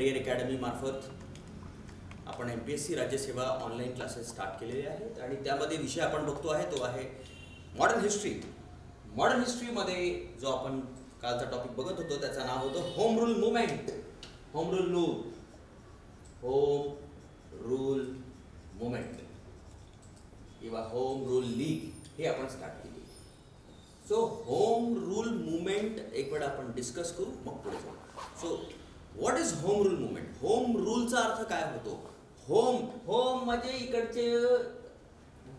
Career academy मार्फत आपण MPSC राज्यसेवा online classes start केलेले आहेत आणि त्यामध्ये विषय आपण बघतो आहे तो आहे मॉडर्न हिस्ट्री. मॉडर्न हिस्ट्रीमध्ये जो आपण कालचा टॉपिक बघत होतो त्याचं नाव होतं home rule movement. Home rule movement किंवा होम रूल लीग हे आपण स्टार्ट केली. सो होम रूल मुवमेंट एक वेळा आपण डिस्कस करू मग पुढे जाऊ. So what is home rule movement? Home रूलचा अर्थ काय होतो? होम म्हणजे इकडचे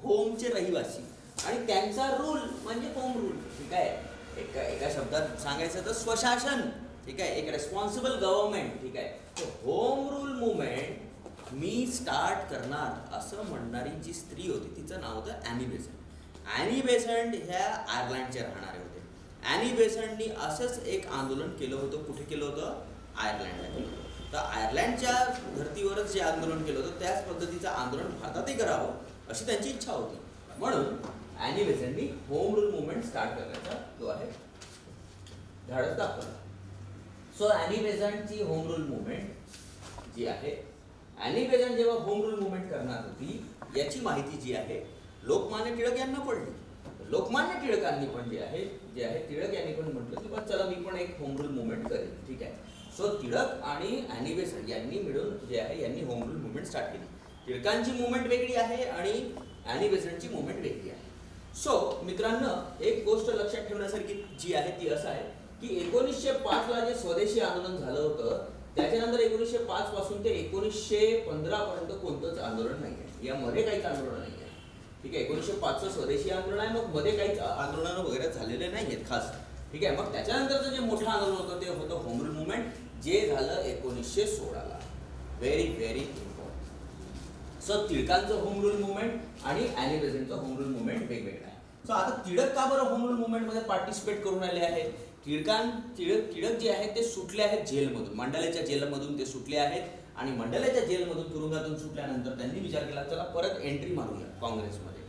होमचे रहिवासी आणि त्यांचा रूल म्हणजे होम रूल. ठीक आहे, एका शब्दात सांगायचं तर स्वशासन. ठीक आहे, एक रेस्पॉन्सिबल गव्हर्नमेंट. ठीक आहे, होम रूल मुवमेंट मी स्टार्ट करणार असं म्हणणारी जी स्त्री होती तिचं नाव होतं ॲनी बेसंट. ॲनी बेसंट ह्या आयर्लंडचे राहणारे होते. ॲनी बेसंटनी असंच एक आंदोलन केलं होतं. कुठे केलं होतं? आयर्लंडला केलं होतं. तर आयर्लंडच्या धर्तीवरच जे आंदोलन केलं होतं त्याच पद्धतीचं आंदोलन भारतातही करावं अशी त्यांची इच्छा होती. म्हणून ॲनी बेसंटनी होम रूल मुवमेंट स्टार्ट करण्याचा जो आहे धाडस दाखवला. सो ॲनी बेसंटची होम रूल मुवमेंट जी आहे, ॲनी बेसंट जेव्हा होम रूल मुवमेंट करणार होती याची माहिती जी आहे लोकमान्य टिळक यांना पडली. लोकमान्य टिळकांनी पण जे आहे टिळक यांनी पण म्हटलं की बस चला मी पण एक होम रूल मुवमेंट करेन. ठीक आहे, सो टिळक आणि ॲनी बेसंट यांनी मिळून जे आहे यांनी होम रूल मुवमेंट स्टार्ट केली. टिळकांची मुवमेंट वेगळी आहे आणि ॲनी बेसंटची मुवमेंट वेगळी आहे. सो मित्रांनो, एक गोष्ट लक्षात ठेवण्यासारखी जी आहे ती असं आहे की 1905 ला जे स्वदेशी आंदोलन झालं होतं त्याच्यानंतर 1905 पासून ते 1915 पर्यंत कोणतंच आंदोलन नाही आहे. यामध्ये काहीच आंदोलन नाही आहे. ठीक आहे, 1905चं स्वदेशी आंदोलन आहे, मग मध्ये काहीच आंदोलन वगैरे झालेले नाही आहेत खास. ठीक आहे, मग त्याच्यानंतरचं जे मोठं आंदोलन होतं ते होतं होम रूल मुवमेंट, जे झालं 1916ला. Very very important. सो टिळकांचं होम रूल मुवमेंट आणि ॲनी बेसंटचं होम रूल मुवमेंट वेगवेगळं आहे. सो आता टिळक का बरं होम रूल मुवमेंटमध्ये पार्टिसिपेट करून आले आहेत? टिळक जे आहेत ते सुटले आहेत जेलमधून, मंडालेच्या जेलमधून ते सुटले आहेत आणि मंडालेच्या जेलमधून तुरुंगातून सुटल्यानंतर त्यांनी विचार केला चला परत एंट्री मारूया काँग्रेसमध्ये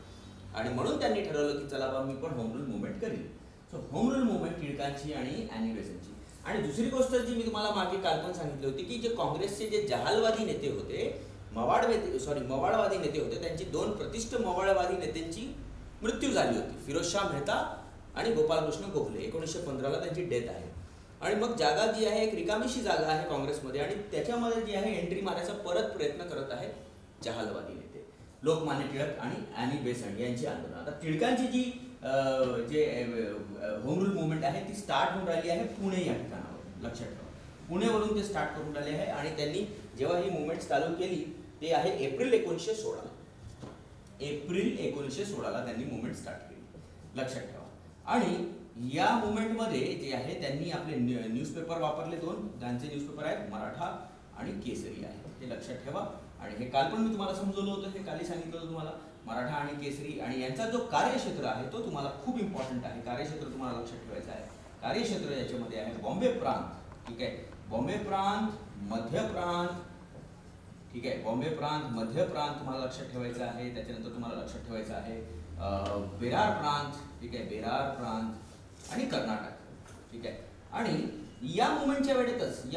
आणि म्हणून त्यांनी ठरवलं की चला बा मी पण होम रूल मुवमेंट करेन. सो होम रूल मुवमेंट टिळकांची आणि ॲनी बेसंटची. आणि दुसरी गोष्ट जी मी तुम्हाला मागे काल पण सांगितली होती की जे काँग्रेसचे जे जहालवादी नेते होते, मवाळवादी नेते होते, त्यांची दोन प्रतिष्ठ मवाळवादी नेत्यांची मृत्यू झाली होती. फिरोजशाह मेहता आणि गोपालकृष्ण गोखले. 1915ला त्यांची डेथ आहे. आणि मग जागा जी आहे एक रिकामीशी जागा आहे काँग्रेसमध्ये आणि त्याच्यामध्ये जी आहे एंट्री मारायचा परत प्रयत्न करत आहेत जहालवादी नेते लोकमान्य टिळक आणि ॲनी बेसंट यांची आंदोलन. आता टिळकांची जी होम रूल मुवमेंट आहे ती स्टार्ट होऊन राहिली आहे पुणे या ठिकाणावर. लक्षात ठेवा, पुणेवरून ते स्टार्ट करून राहिले आहे आणि त्यांनी जेव्हा ही मुवमेंट चालू केली ते आहे एप्रिल 1916. एप्रिल 1916ला त्यांनी मुवमेंट स्टार्ट केली. लक्षात ठेवा. आणि या मुवमेंटमध्ये जे आहे त्यांनी आपले न्यूजपेपर वापरले. दोन त्यांचे न्यूजपेपर आहेत, मराठा आणि केसरी आहे. हे लक्षात ठेवा. आणि हे काल पण मी तुम्हाला समजवलं होतं, हे कालही सांगितलं होतं तुम्हाला. मराठा आणि केसरी आणि यांचा जो कार्यक्षेत्र आहे तो तुम्हाला खूप इम्पॉर्टंट आहे. कार्यक्षेत्र तुम्हाला लक्षात ठेवायचं आहे. कार्यक्षेत्र याच्यामध्ये आहे बॉम्बे प्रांत. ठीक आहे, बॉम्बे प्रांत, मध्य प्रांत. ठीक आहे, बॉम्बे प्रांत, मध्य प्रांत तुम्हाला लक्षात ठेवायचं आहे. त्याच्यानंतर तुम्हाला लक्षात ठेवायचं आहे बेरार प्रांत. ठीक आहे, बेरार प्रांत आणि कर्नाटक. ठीक आहे, आणि या मुवमेंटच्या वेळेतच ही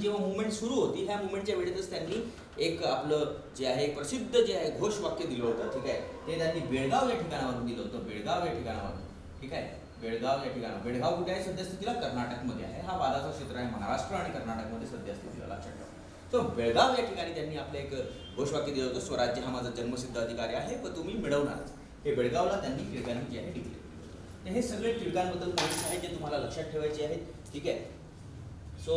जेव्हा मुवमेंट सुरू होती ह्या मुवमेंटच्या वेळेतच त्यांनी एक आपलं जे आहे प्रसिद्ध जे आहे घोषवाक्य दिलं होतं. ठीक आहे, ते त्यांनी बेळगाव या ठिकाणावरून दिलं होतं. बेळगाव या ठिकाणावरून. ठीक आहे, बेळगाव या ठिकाणावर. बेळगाव कुठे आहे? सद्यस्थितीला कर्नाटकमध्ये आहे. हा वादाचा क्षेत्र आहे. महाराष्ट्र आणि कर्नाटकमध्ये सद्यस्थितीला. लक्षात ठेवा. तो बेळगाव या ठिकाणी त्यांनी आपलं एक घोषवाक्य दिलं होतं, स्वराज्य हा माझा जन्मसिद्ध अधिकार आहे व तुम्ही मिळवणारच. हे बेळगावला त्यांनी टिळकांनी जे आहे डिक्लेअर केलं. हे सगळे टिळकांबद्दल पॉईंट्स आहेत जे तुम्हाला लक्षात ठेवायचे आहेत. ठीक आहे, सो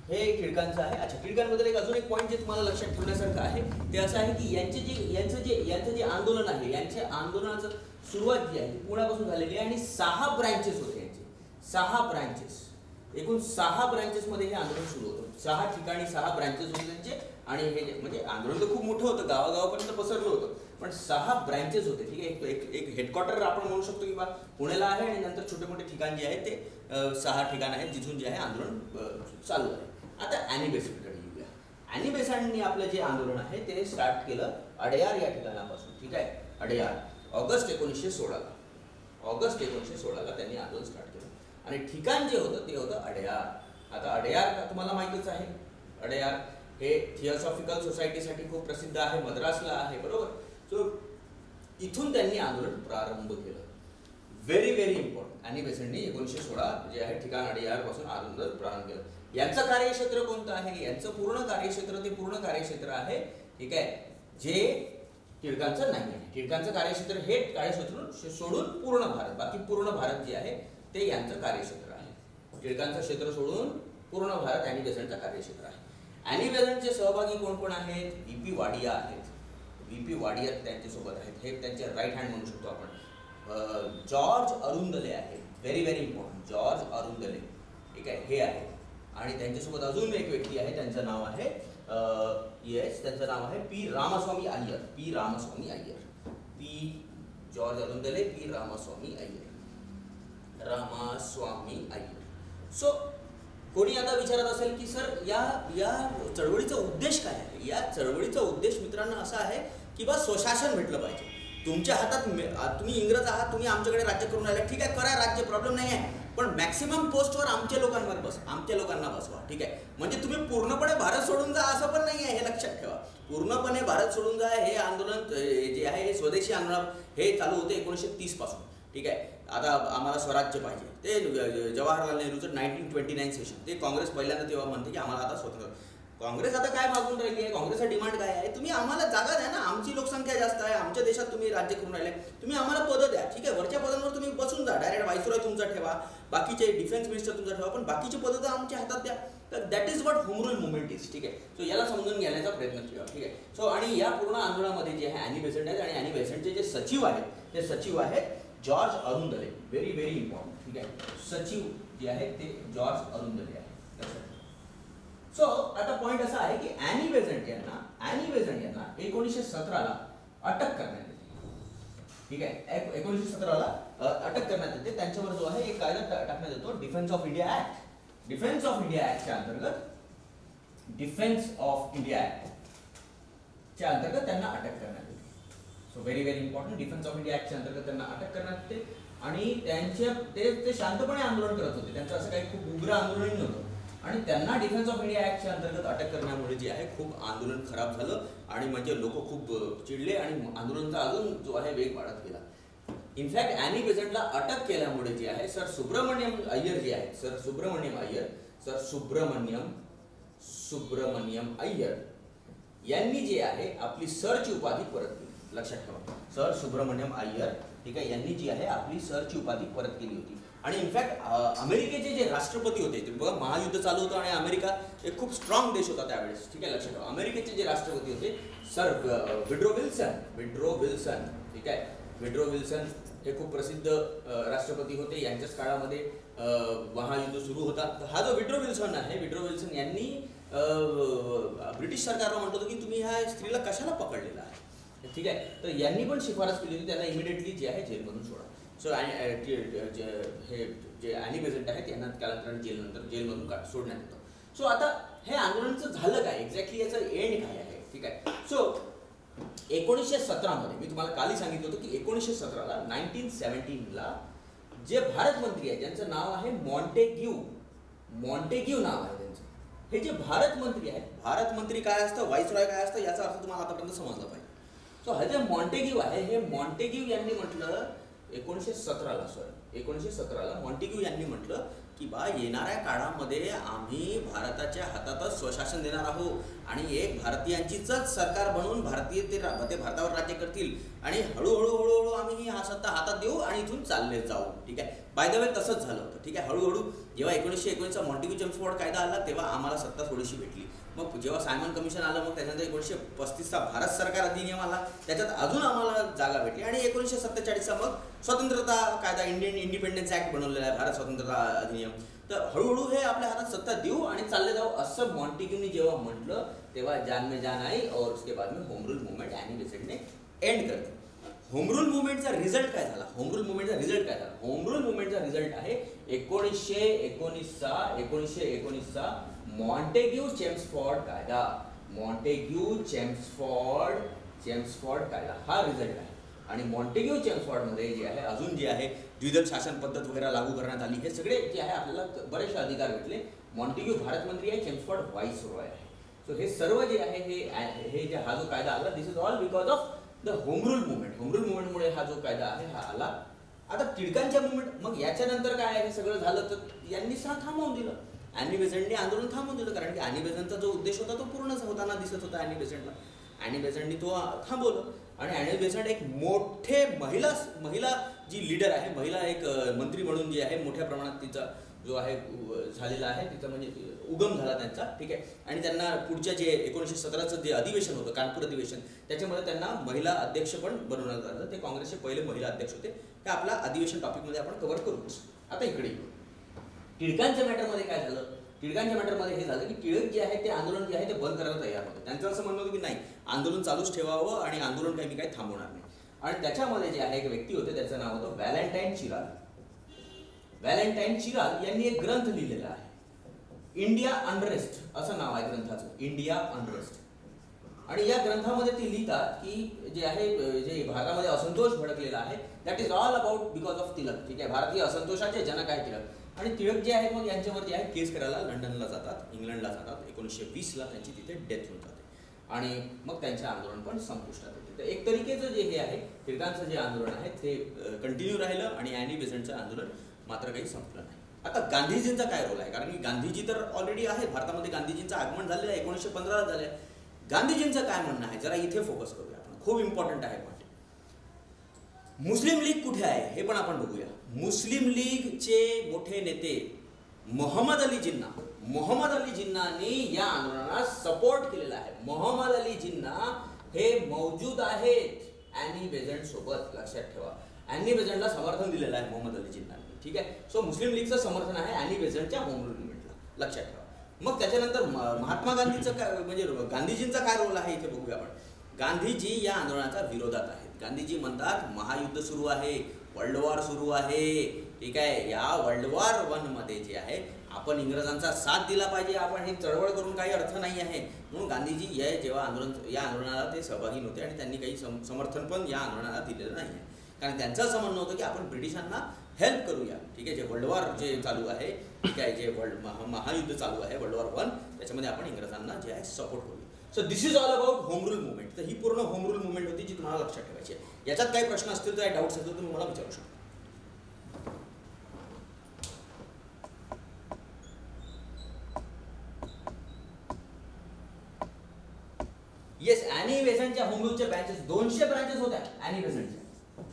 हे टिळकांचं आहे. अच्छा, टिळकांबद्दल अजून एक पॉईंट जे तुम्हाला लक्षात ठेवण्यासारखं आहे ते असं आहे की यांचं जे आंदोलन आहे, यांच्या आंदोलनाचं सुरुवात जी आहे पुण्यापासून झालेली आहे आणि 6 ब्रँचेस होते यांचे. 6 ब्रँचेस, एकूण 6 ब्रँचेसमध्ये हे आंदोलन सुरू होतं. 6 ठिकाणी 6 ब्रँचेस होते त्यांचे. आणि हे म्हणजे आंदोलन तर खूप मोठं होतं, गावागावापर्यंत पसरलं होतं, पण 6 ब्रँचेस होते. ठीक आहे, एक हेडक्वार्टर आपण म्हणू शकतो किंवा पुण्याला आहे आणि नंतर छोटे मोठे ठिकाण जे आहेत ते 6 ठिकाण आहेत जिथून जे आहे आंदोलन चालू आहे. आता ॲनी बेसंटकडे येऊया. ॲनी बेसंटनी आपलं जे आंदोलन आहे ते स्टार्ट केलं अडयार या ठिकाणापासून. ठीक आहे, अडयार. ऑगस्ट 1916ला. ऑगस्ट 1916ला त्यांनी आंदोलन स्टार्ट केलं आणि ठिकाण जे होतं ते होतं अडयार. आता अडयार तुम्हाला माहितीच आहे अडयार हे थिओसॉफिकल सोसायटीसाठी खूप प्रसिद्ध आहे, मद्रासला आहे, बरोबर. सो इथून त्यांनी आंदोलन प्रारंभ केलं. Very very important. ॲनी बेसंटनी 1916 जे आहे ठिकाण अडयारपासून आंदोलन प्रारंभ केलं. यांचं कार्यक्षेत्र कोणतं आहे? यांचं पूर्ण कार्यक्षेत्र ते पूर्ण कार्यक्षेत्र आहे, ठीक आहे, जे टिळकांचं नाही आहे. टिळकांचं कार्यक्षेत्र हे कार्यक्षेत्र सोडून पूर्ण भारत, बाकी पूर्ण भारत जे आहे ते यांचं कार्यक्षेत्र आहे. टिळकांचं क्षेत्र सोडून पूर्ण भारत ॲनी बेसंटचं कार्यक्षेत्र आहे. ॲनी बेसंटचे सहभागी कोण कोण आहेत? व्ही.पी. वाडिया आहेत. व्ही.पी. वाडिया त्यांच्यासोबत आहेत, हे त्यांचे राईट हँड म्हणू शकतो आपण. जॉर्ज अरुंदले आहेत, व्हेरी व्हेरी इम्पॉर्टंट. जॉर्ज अरुंदले, ठीक आहे, हे आहे. आणि त्यांच्यासोबत अजून एक व्यक्ती आहे, त्यांचं नाव आहे त्यांचं नाव आहे P. Ramaswamy Iyer. P. Ramaswamy Iyer. P. George Arundale, P. Ramaswamy Iyer. Ramaswamy Iyer. So कोणी आता विचारत असेल की सर या चळवळीचा उद्देश काय आहे? या चळवळीचा उद्देश मित्रांनो असा आहे की बा स्वशासन भेटलं पाहिजे. तुमच्या हातात, तुम्ही इंग्रज आहात, तुम्ही आमच्याकडे राज्य करून आले, ठीक आहे, करा राज्य, प्रॉब्लेम नाही आहे, पण मॅक्सिमम पोस्टवर आमच्या लोकांना बसवा, ठीक आहे. म्हणजे तुम्ही पूर्णपणे भारत सोडून जा असं पण नाही आहे, हे लक्षात ठेवा. पूर्णपणे भारत सोडून जा हे आंदोलन जे आहे हे स्वदेशी आंदोलन हे चालू होते 1930 पासून, ठीक आहे. आता आम्हाला स्वराज्य पाहिजे, ते जवाहरलाल नेहरूचं 1929 सेशन, ते काँग्रेस पहिल्यांदा तेव्हा म्हणते की आम्हाला आता स्वतंत्र. काँग्रेस आता काय मागून राहिली आहे? काँग्रेसचा डिमांड काय आहे? तुम्ही आम्हाला जागा द्या ना, आमची लोकसंख्या जास्त आहे, आमच्या देशात तुम्ही राज्य करून राहिले, तुम्ही आम्हाला पदं द्या, ठीक आहे. वरच्या पदांवर तुम्ही बसून जा, डायरेक्ट व्हाईसरॉय तुमचा ठेवा, बाकीचे डिफेन्स मिनिस्टर तुमचा ठेवा, पण बाकीचे पदं तर आमच्या हातात द्या. तर that is what home rule movement is, ठीक आहे. सो याला समजून घेण्याचा प्रयत्न केला, ठीक आहे. सो आणि या पूर्ण आंदोलनामध्ये जे आहे ॲनी बेसंट आहेत, आणि ॲनी बेसंटचे जे सचिव आहेत ते सचिव आहेत जॉर्ज अरुंदले. व्हेरी व्हेरी इम्पॉर्टंट, ठीक आहे. सचिव जे आहेत ते जॉर्ज अरुंदले आहेत. सो आता पॉइंट असा आहे की ॲनी बेसंट यांना 1917ला अटक करण्यात येते, ठीक आहे. 1917ला अटक करण्यात येते. त्यांच्यावर जो आहे एक कायदा टाकण्यात येतो, defence of India act. Defence of India ऍक्टच्या अंतर्गत त्यांना अटक करण्यात येते. So very very important. Defence of India ऍक्टच्या अंतर्गत त्यांना अटक करण्यात येते आणि ते शांतपणे आंदोलन करत होते. त्यांचं असं काही खूप उग्र आंदोलन नव्हतं आणि त्यांना डिफेन्स ऑफ इंडिया ऍक्टच्या अंतर्गत अटक करण्यामुळे जे आहे खूप आंदोलन खराब झालं आणि म्हणजे लोक खूप चिडले आणि आंदोलनाचा अजून जो आहे वेग वाढत गेला. इनफॅक्ट ॲनी बेसंटला अटक केल्यामुळे जे आहे सर सुब्रमण्यम अय्यर जे आहेत, सर सुब्रमण्यम अय्यर यांनी जे आहे आपली सरची उपाधी परत केली. लक्षात ठेवा, सर सुब्रमण्यम अय्यर, ठीक आहे, यांनी जी आहे आपली सरची उपाधी परत केली होती. आणि इनफॅक्ट अमेरिकेचे जे राष्ट्रपती होते, तुम्ही बघा महायुद्ध चालू होतं आणि अमेरिका एक खूप स्ट्रॉंग देश होता त्यावेळेस, ठीक आहे. लक्षात ठेवा, अमेरिकेचे जे राष्ट्रपती होते सर विड्रो विल्सन, ठीक आहे. विड्रो विल्सन हे खूप प्रसिद्ध राष्ट्रपती होते. यांच्याच काळामध्ये महायुद्ध सुरू होता. तर हा जो विड्रो विल्सन यांनी ब्रिटिश सरकारला म्हणत होतं की तुम्ही ह्या स्त्रीला कशाला पकडलेला आहे, ठीक आहे. तर यांनी पण शिफारस केली होती त्यांना इमिडिएटली जे आहे जेलमधून सोडा. सो हे जे ॲनी बेसंट आहेत यांना कालांतराने जेलमधून सोडण्यात येतं. सो आता हे आंदोलनाचं झालं काय, एक्झॅक्टली याचं एंड काय आहे, ठीक आहे. सो 1917मध्ये मी तुम्हाला कालही सांगितलं होतं की 1917ला 1917ला जे भारत मंत्री आहे ज्यांचं नाव आहे मॉन्टेग्यू नाव आहे त्यांचं, हे जे भारत मंत्री आहेत, भारत मंत्री काय असतं, व्हाईसरॉय काय असतं, याचा अर्थ तुम्हाला आतापर्यंत समजला पाहिजे. सो हा जे मॉन्टेग्यू आहे, हे मॉन्टेग्यू यांनी म्हटलं 1917ला मॉन्टेग्यू यांनी म्हटलं की बा येणाऱ्या काळामध्ये आम्ही भारताच्या हातातच स्वशासन देणार आहोत आणि एक भारतीयांचीच सरकार बनवून ते भारतावर राज्य करतील आणि हळूहळू आम्ही ही सत्ता हातात देऊ आणि इथून चालले जाऊ, ठीक आहे. बाय द वे तसंच झालं होतं, ठीक आहे. हळूहळू जेव्हा 1919चा मॉन्टेग्यू चेम्सफोर्ड कायदा आला तेव्हा आम्हाला सत्ता थोडीशी भेटली. मग जेव्हा सायमन कमिशन आलं, मग त्याच्यानंतर 1935चा भारत सरकार अधिनियम आला, त्याच्यात अजून आम्हाला जागा भेटली आणि 1947चा मग स्वतंत्रता कायदा, इंडियन इंडिपेंडन्स ऍक्ट बनवलेला आहे, भारत स्वतंत्रता अधिनियम. तर हळूहळू हे आपल्या हातात सत्ता देऊ आणि चालले जाऊ असं मॉन्टेग्यूनी जेव्हा म्हटलं तेव्हा जान में जान आई और उसके बाद में होम रूल मूवमेंट ॲनी बेसंटने एंड करते. होम रूल मुवमेंटचा रिझल्ट काय झाला? होम रूल मुवमेंटचा रिझल्ट आहे 1919चा मॉन्टेग्यू चेम्सफोर्ड कायदा. हा रिझल्ट आहे. आणि मॉन्टेग्यू चेम्सफोर्डमध्ये जे आहे अजून जे आहे द्विदल शासन पद्धत वगैरे लागू करण्यात आली. हे सगळे जे आहे आपल्याला बरेचसे अधिकार भेटले. मॉन्टेग्यू भारत मंत्री आहे, चेम्सफोर्ड व्हाईसरॉय आहे. सो हे सर्व जे आहे हे जे हा जो कायदा आला, this is all because of the home rule movement. Home rule मुवमेंटमुळे हा जो कायदा आहे हा आला. आता टिळकांच्या मुवमेंट, मग याच्यानंतर काय हे सगळं झालं तर यांनी थांबवून दिलं. ॲनी बेझंटने आंदोलन थांबवून दिलं, कारण की ॲनी बेझंटचा जो उद्देश होता तो पूर्णच होताना दिसत होता ॲनी बेझंटला. ॲनी बेझंटनी तो थांबवलं आणि ॲनी बेझंट एक मोठे महिला जी लीडर आहे, महिला एक मंत्री म्हणून जी आहे, मोठ्या प्रमाणात तिचा जो आहे झालेला आहे, तिचा म्हणजे उगम झाला त्यांचा. ठीक आहे. आणि त्यांना पुढच्या जे 1917चं जे अधिवेशन होतं, कानपूर अधिवेशन, त्याच्यामध्ये त्यांना महिला अध्यक्ष पण बनवण्यात आलं. ते काँग्रेसचे पहिले महिला अध्यक्ष होते. हे आपला अधिवेशन टॉपिकमध्ये आपण कव्हर करू. आता इकडे टिळकांच्या मॅटरमध्ये काय झालं? टिळकांच्या मॅटरमध्ये हे झालं की टिळक जे आहे ते आंदोलन जे आहे ते बंद करायला तयार होते. त्यांचं असं म्हणणं होतं की नाही, आंदोलन चालूच ठेवावं आणि आंदोलन काही मी काही थांबवणार नाही. आणि त्याच्यामध्ये जे आहे एक व्यक्ती होते, त्याचं नाव होतं व्हॅलेंटाईन चिराल. व्हॅलेंटाईन चिराल यांनी एक ग्रंथ लिहिलेला आहे, इंडिया अनरेस्ट असं नाव आहे ग्रंथाचं, इंडिया अनरेस्ट. आणि या ग्रंथामध्ये ते लिहितात की जे आहे, जे भारतामध्ये असंतोष भडकलेला आहे, that is all about because of Tilak. ठीक आहे. भारतीय असंतोषाचे जनक आहे टिळक. आणि टिळक जे आहेत मग यांच्यावर जे आहे केस करायला लंडनला जातात, इंग्लंडला जातात. 1920ला त्यांची तिथे डेथ होऊन जाते आणि मग त्यांचं आंदोलन पण संपुष्टात येते. तर एक तरीकेचं जे हे आहे टिळकांचं जे आंदोलन आहे ते कंटिन्यू राहिलं आणि ॲनी बेझंटचं आंदोलन मात्र काही संपलं नाही. आता गांधीजींचा काय रोल आहे? कारण की गांधीजी तर ऑलरेडी आहे भारतामध्ये, गांधीजींचं आगमन झालेलं आहे, 1915ला झालं आहे. गांधीजींचं काय म्हणणं आहे जरा इथे फोकस करूया आपण, खूप इम्पॉर्टंट आहे पॉईंट. मुस्लिम लीग कुठे आहे हे पण आपण बघूया. मुस्लिम लीगचे मोठे नेते मोहम्मद अली जिन्नानी या आंदोलनाला सपोर्ट केलेला आहे. मोहम्मद अली जिन्ना हे मौजूद आहेत ॲनी बेझंट सोबत, लक्षात ठेवा. ॲनी बेझंटला समर्थन दिलेलं आहे मोहम्मद अली जिन्नानी. ठीक आहे. सो मुस्लिम लीगचं समर्थन आहे ॲनी बेझंटच्या होम रूल मुवमेंटला, लक्षात ठेवा. मग त्याच्यानंतर महात्मा गांधीचं काय, म्हणजे गांधीजींचा काय रोल आहे इथे बघूया आपण. गांधीजी या आंदोलनाच्या विरोधात आहेत. गांधीजी म्हणतात महायुद्ध सुरू आहे, वर्ल्ड वॉर सुरू आहे. ठीक आहे. या वर्ल्ड वॉर 1 मध्ये जे आहे आपण इंग्रजांचा साथ दिला पाहिजे, आपण हे चळवळ करून काही अर्थ नाही आहे. म्हणून गांधीजी जेव्हा या आंदोलनाला ते सहभागी नव्हते आणि त्यांनी काही समर्थन पण या आंदोलनाला दिलेलं नाही आहे. कारण त्यांचं असं म्हणणं होतं की आपण ब्रिटिशांना हेल्प करूया. ठीक आहे. जे वर्ल्ड वॉर जे चालू आहे, ठीक आहे, जे महायुद्ध चालू आहे वर्ल्ड वॉर 1, त्याच्यामध्ये आपण इंग्रजांना जे आहे सपोर्ट करूया. So this is all about home rule movement. तर ही पूर्ण होम रूल मुवमेंट होती जी तुम्हाला लक्षात ठेवायची आहे. याच्यात काही प्रश्न असतील तर, काही डाऊट्स असतील तर तुम्ही मला विचारू शकता. येस, ॲनी बेझंटच्या होम रूलच्या ब्रँचेस 200 ब्रँचेस होत्या. ॲनी बेझंटच्या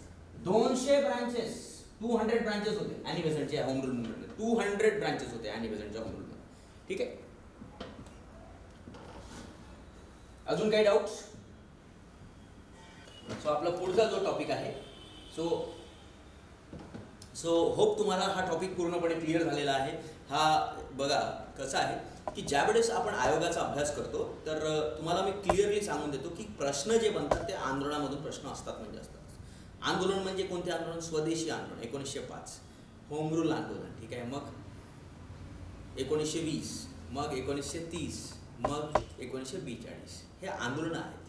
200 ब्रँचेस, 200 ब्रँचेस होते ॲनी बेझंटच्या होम रूल मुवमेंटमध्ये. 200 ब्रँचेस होते ॲनी बेझंटच्या होम रूलमध्ये. ठीक आहे. अजून काही डाऊट्स? सो आपला पुढचा जो टॉपिक आहे, सो होप तुम्हाला हा टॉपिक पूर्णपणे क्लिअर झालेला आहे. हा बघा कसं आहे की ज्यावेळेस आपण आयोगाचा अभ्यास करतो तर तुम्हाला मी क्लिअरली सांगून देतो की प्रश्न जे बनतात ते आंदोलनामधून प्रश्न असतात म्हणजे असतात. आंदोलन म्हणजे कोणते आंदोलन? स्वदेशी आंदोलन 1905, होम रूल आंदोलन. ठीक आहे. मग 1920, मग 1930, मग 1942. हे आंदोलनं आहेत.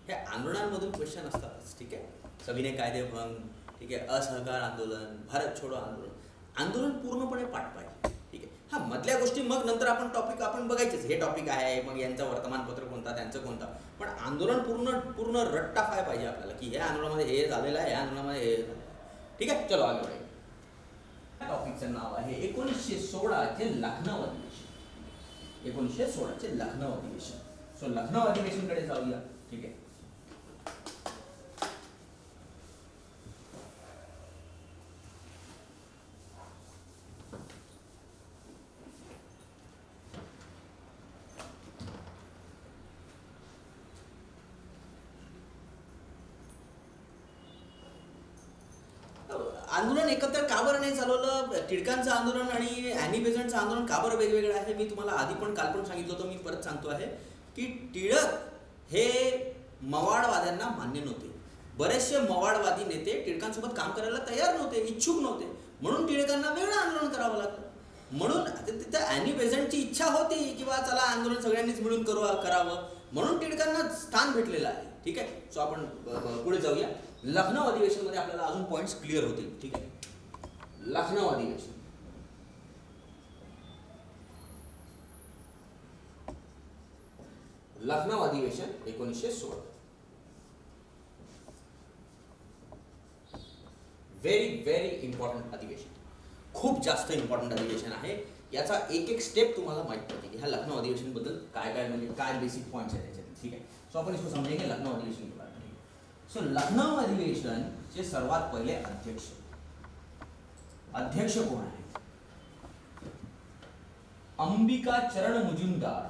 हे आंदोलनांमधून क्वेश्चन असतातच. ठीक आहे. सविनय कायदेभंग, ठीक आहे, असहकार आंदोलन, भारत छोडो आंदोलन, आंदोलन पूर्णपणे पाठ पाहिजे. ठीक आहे. हा मधल्या गोष्टी मग नंतर आपण टॉपिक आपण बघायचेच. हे टॉपिक आहे, मग यांचं वर्तमानपत्र कोणता, त्यांचं कोणता, पण आंदोलन पूर्ण रट्टा काय पाहिजे आपल्याला की ह्या आंदोलनामध्ये हे झालेलं आहे, या आंदोलनामध्ये हे झालं. ठीक आहे. चलो आगे बढे. टॉपिकचं नाव आहे 1916चे लखनौ अधिवेशन. 1916चे लखनौ अधिवेशन. सो लखनौ अधिवेशनकडे जाऊया. ठीक आहे. आंदोलन एकत्र का बरं नाही चालवलं? टिळकांचं आंदोलन आणि ॲनी बेझंटचं आंदोलन का बरं वेगवेगळं आहे? मी तुम्हाला आधी पण काल पण सांगितलं होतं, मी परत सांगतो आहे की टिळक हे मवाडवाद्यांना मान्य नव्हते. बरेचसे मवाडवादी नेते टिळकांसोबत काम करायला तयार नव्हते, इच्छुक नव्हते. म्हणून टिळकांना वेगळं आंदोलन करावं लागलं. म्हणून तिथं ॲनी बेझंटची इच्छा होती की बा चला आंदोलन सगळ्यांनीच मिळून करावं, म्हणून टिळकांना स्थान भेटलेलं आहे. ठीक आहे. सो आपण पुढे जाऊया. लखनौ अधिवेशनमध्ये आपल्याला अजून पॉईंट्स क्लिअर होतील. ठीक आहे. लखनौ अधिवेशन, लखनौ अधिवेशन 1916. व्हेरी इम्पॉर्टंट अधिवेशन, खूप जास्त इम्पॉर्टंट अधिवेशन आहे. याचा एक स्टेप तुम्हाला माहित पडते की ह्या लखनौ अधिवेशन बद्दल काय म्हणजे काय बेसिक पॉइंट्स आहेत त्याच्यात. ठीक है, सो अपन इसको समझेंगे लखनौ अधिवेशन के बारे में. सो लखनौ अधिवेशन चे सर्वात पहिले अध्यक्ष कोण आहे? अंबिका चरण मुजुमदार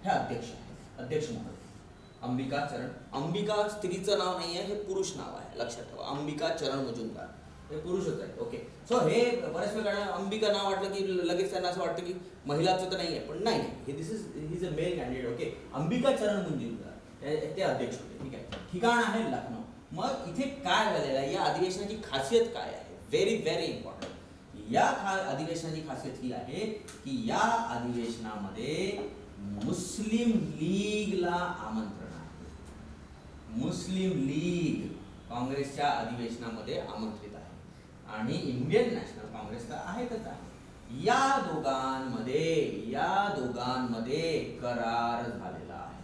हे अध्यक्ष म्हणून. अंबिका स्त्रीचं नाव नाही आहे, हे पुरुष नाव आहे, लक्षात ठेवा. अंबिका चरण मुजुमदार हे पुरुषच आहे. ओके, सो हे बऱ्याच वेळा अंबिका नाव वाटलं की लगेच त्यांना असं वाटतं की महिलाचं तर नाही आहे, पण नाही, हे this is a male candidate. Okay, Ambika Charan Mujumdar ते अध्यक्ष होते. ठीक आहे, ठिकाण आहे लखनौ. मग इथे काय झालेलं आहे, या अधिवेशनाची खासियत काय आहे? Very important. या अधिवेशनाची खासियत ही आहे की या अधिवेशनामध्ये मुस्लिम लीगला आमंत्रण आहे. मुस्लिम लीग काँग्रेसच्या अधिवेशनामध्ये आमंत्रित आहे आणि इंडियन नॅशनल काँग्रेस तर आहेतच आहे. या दोघांमध्ये करार झालेला आहे.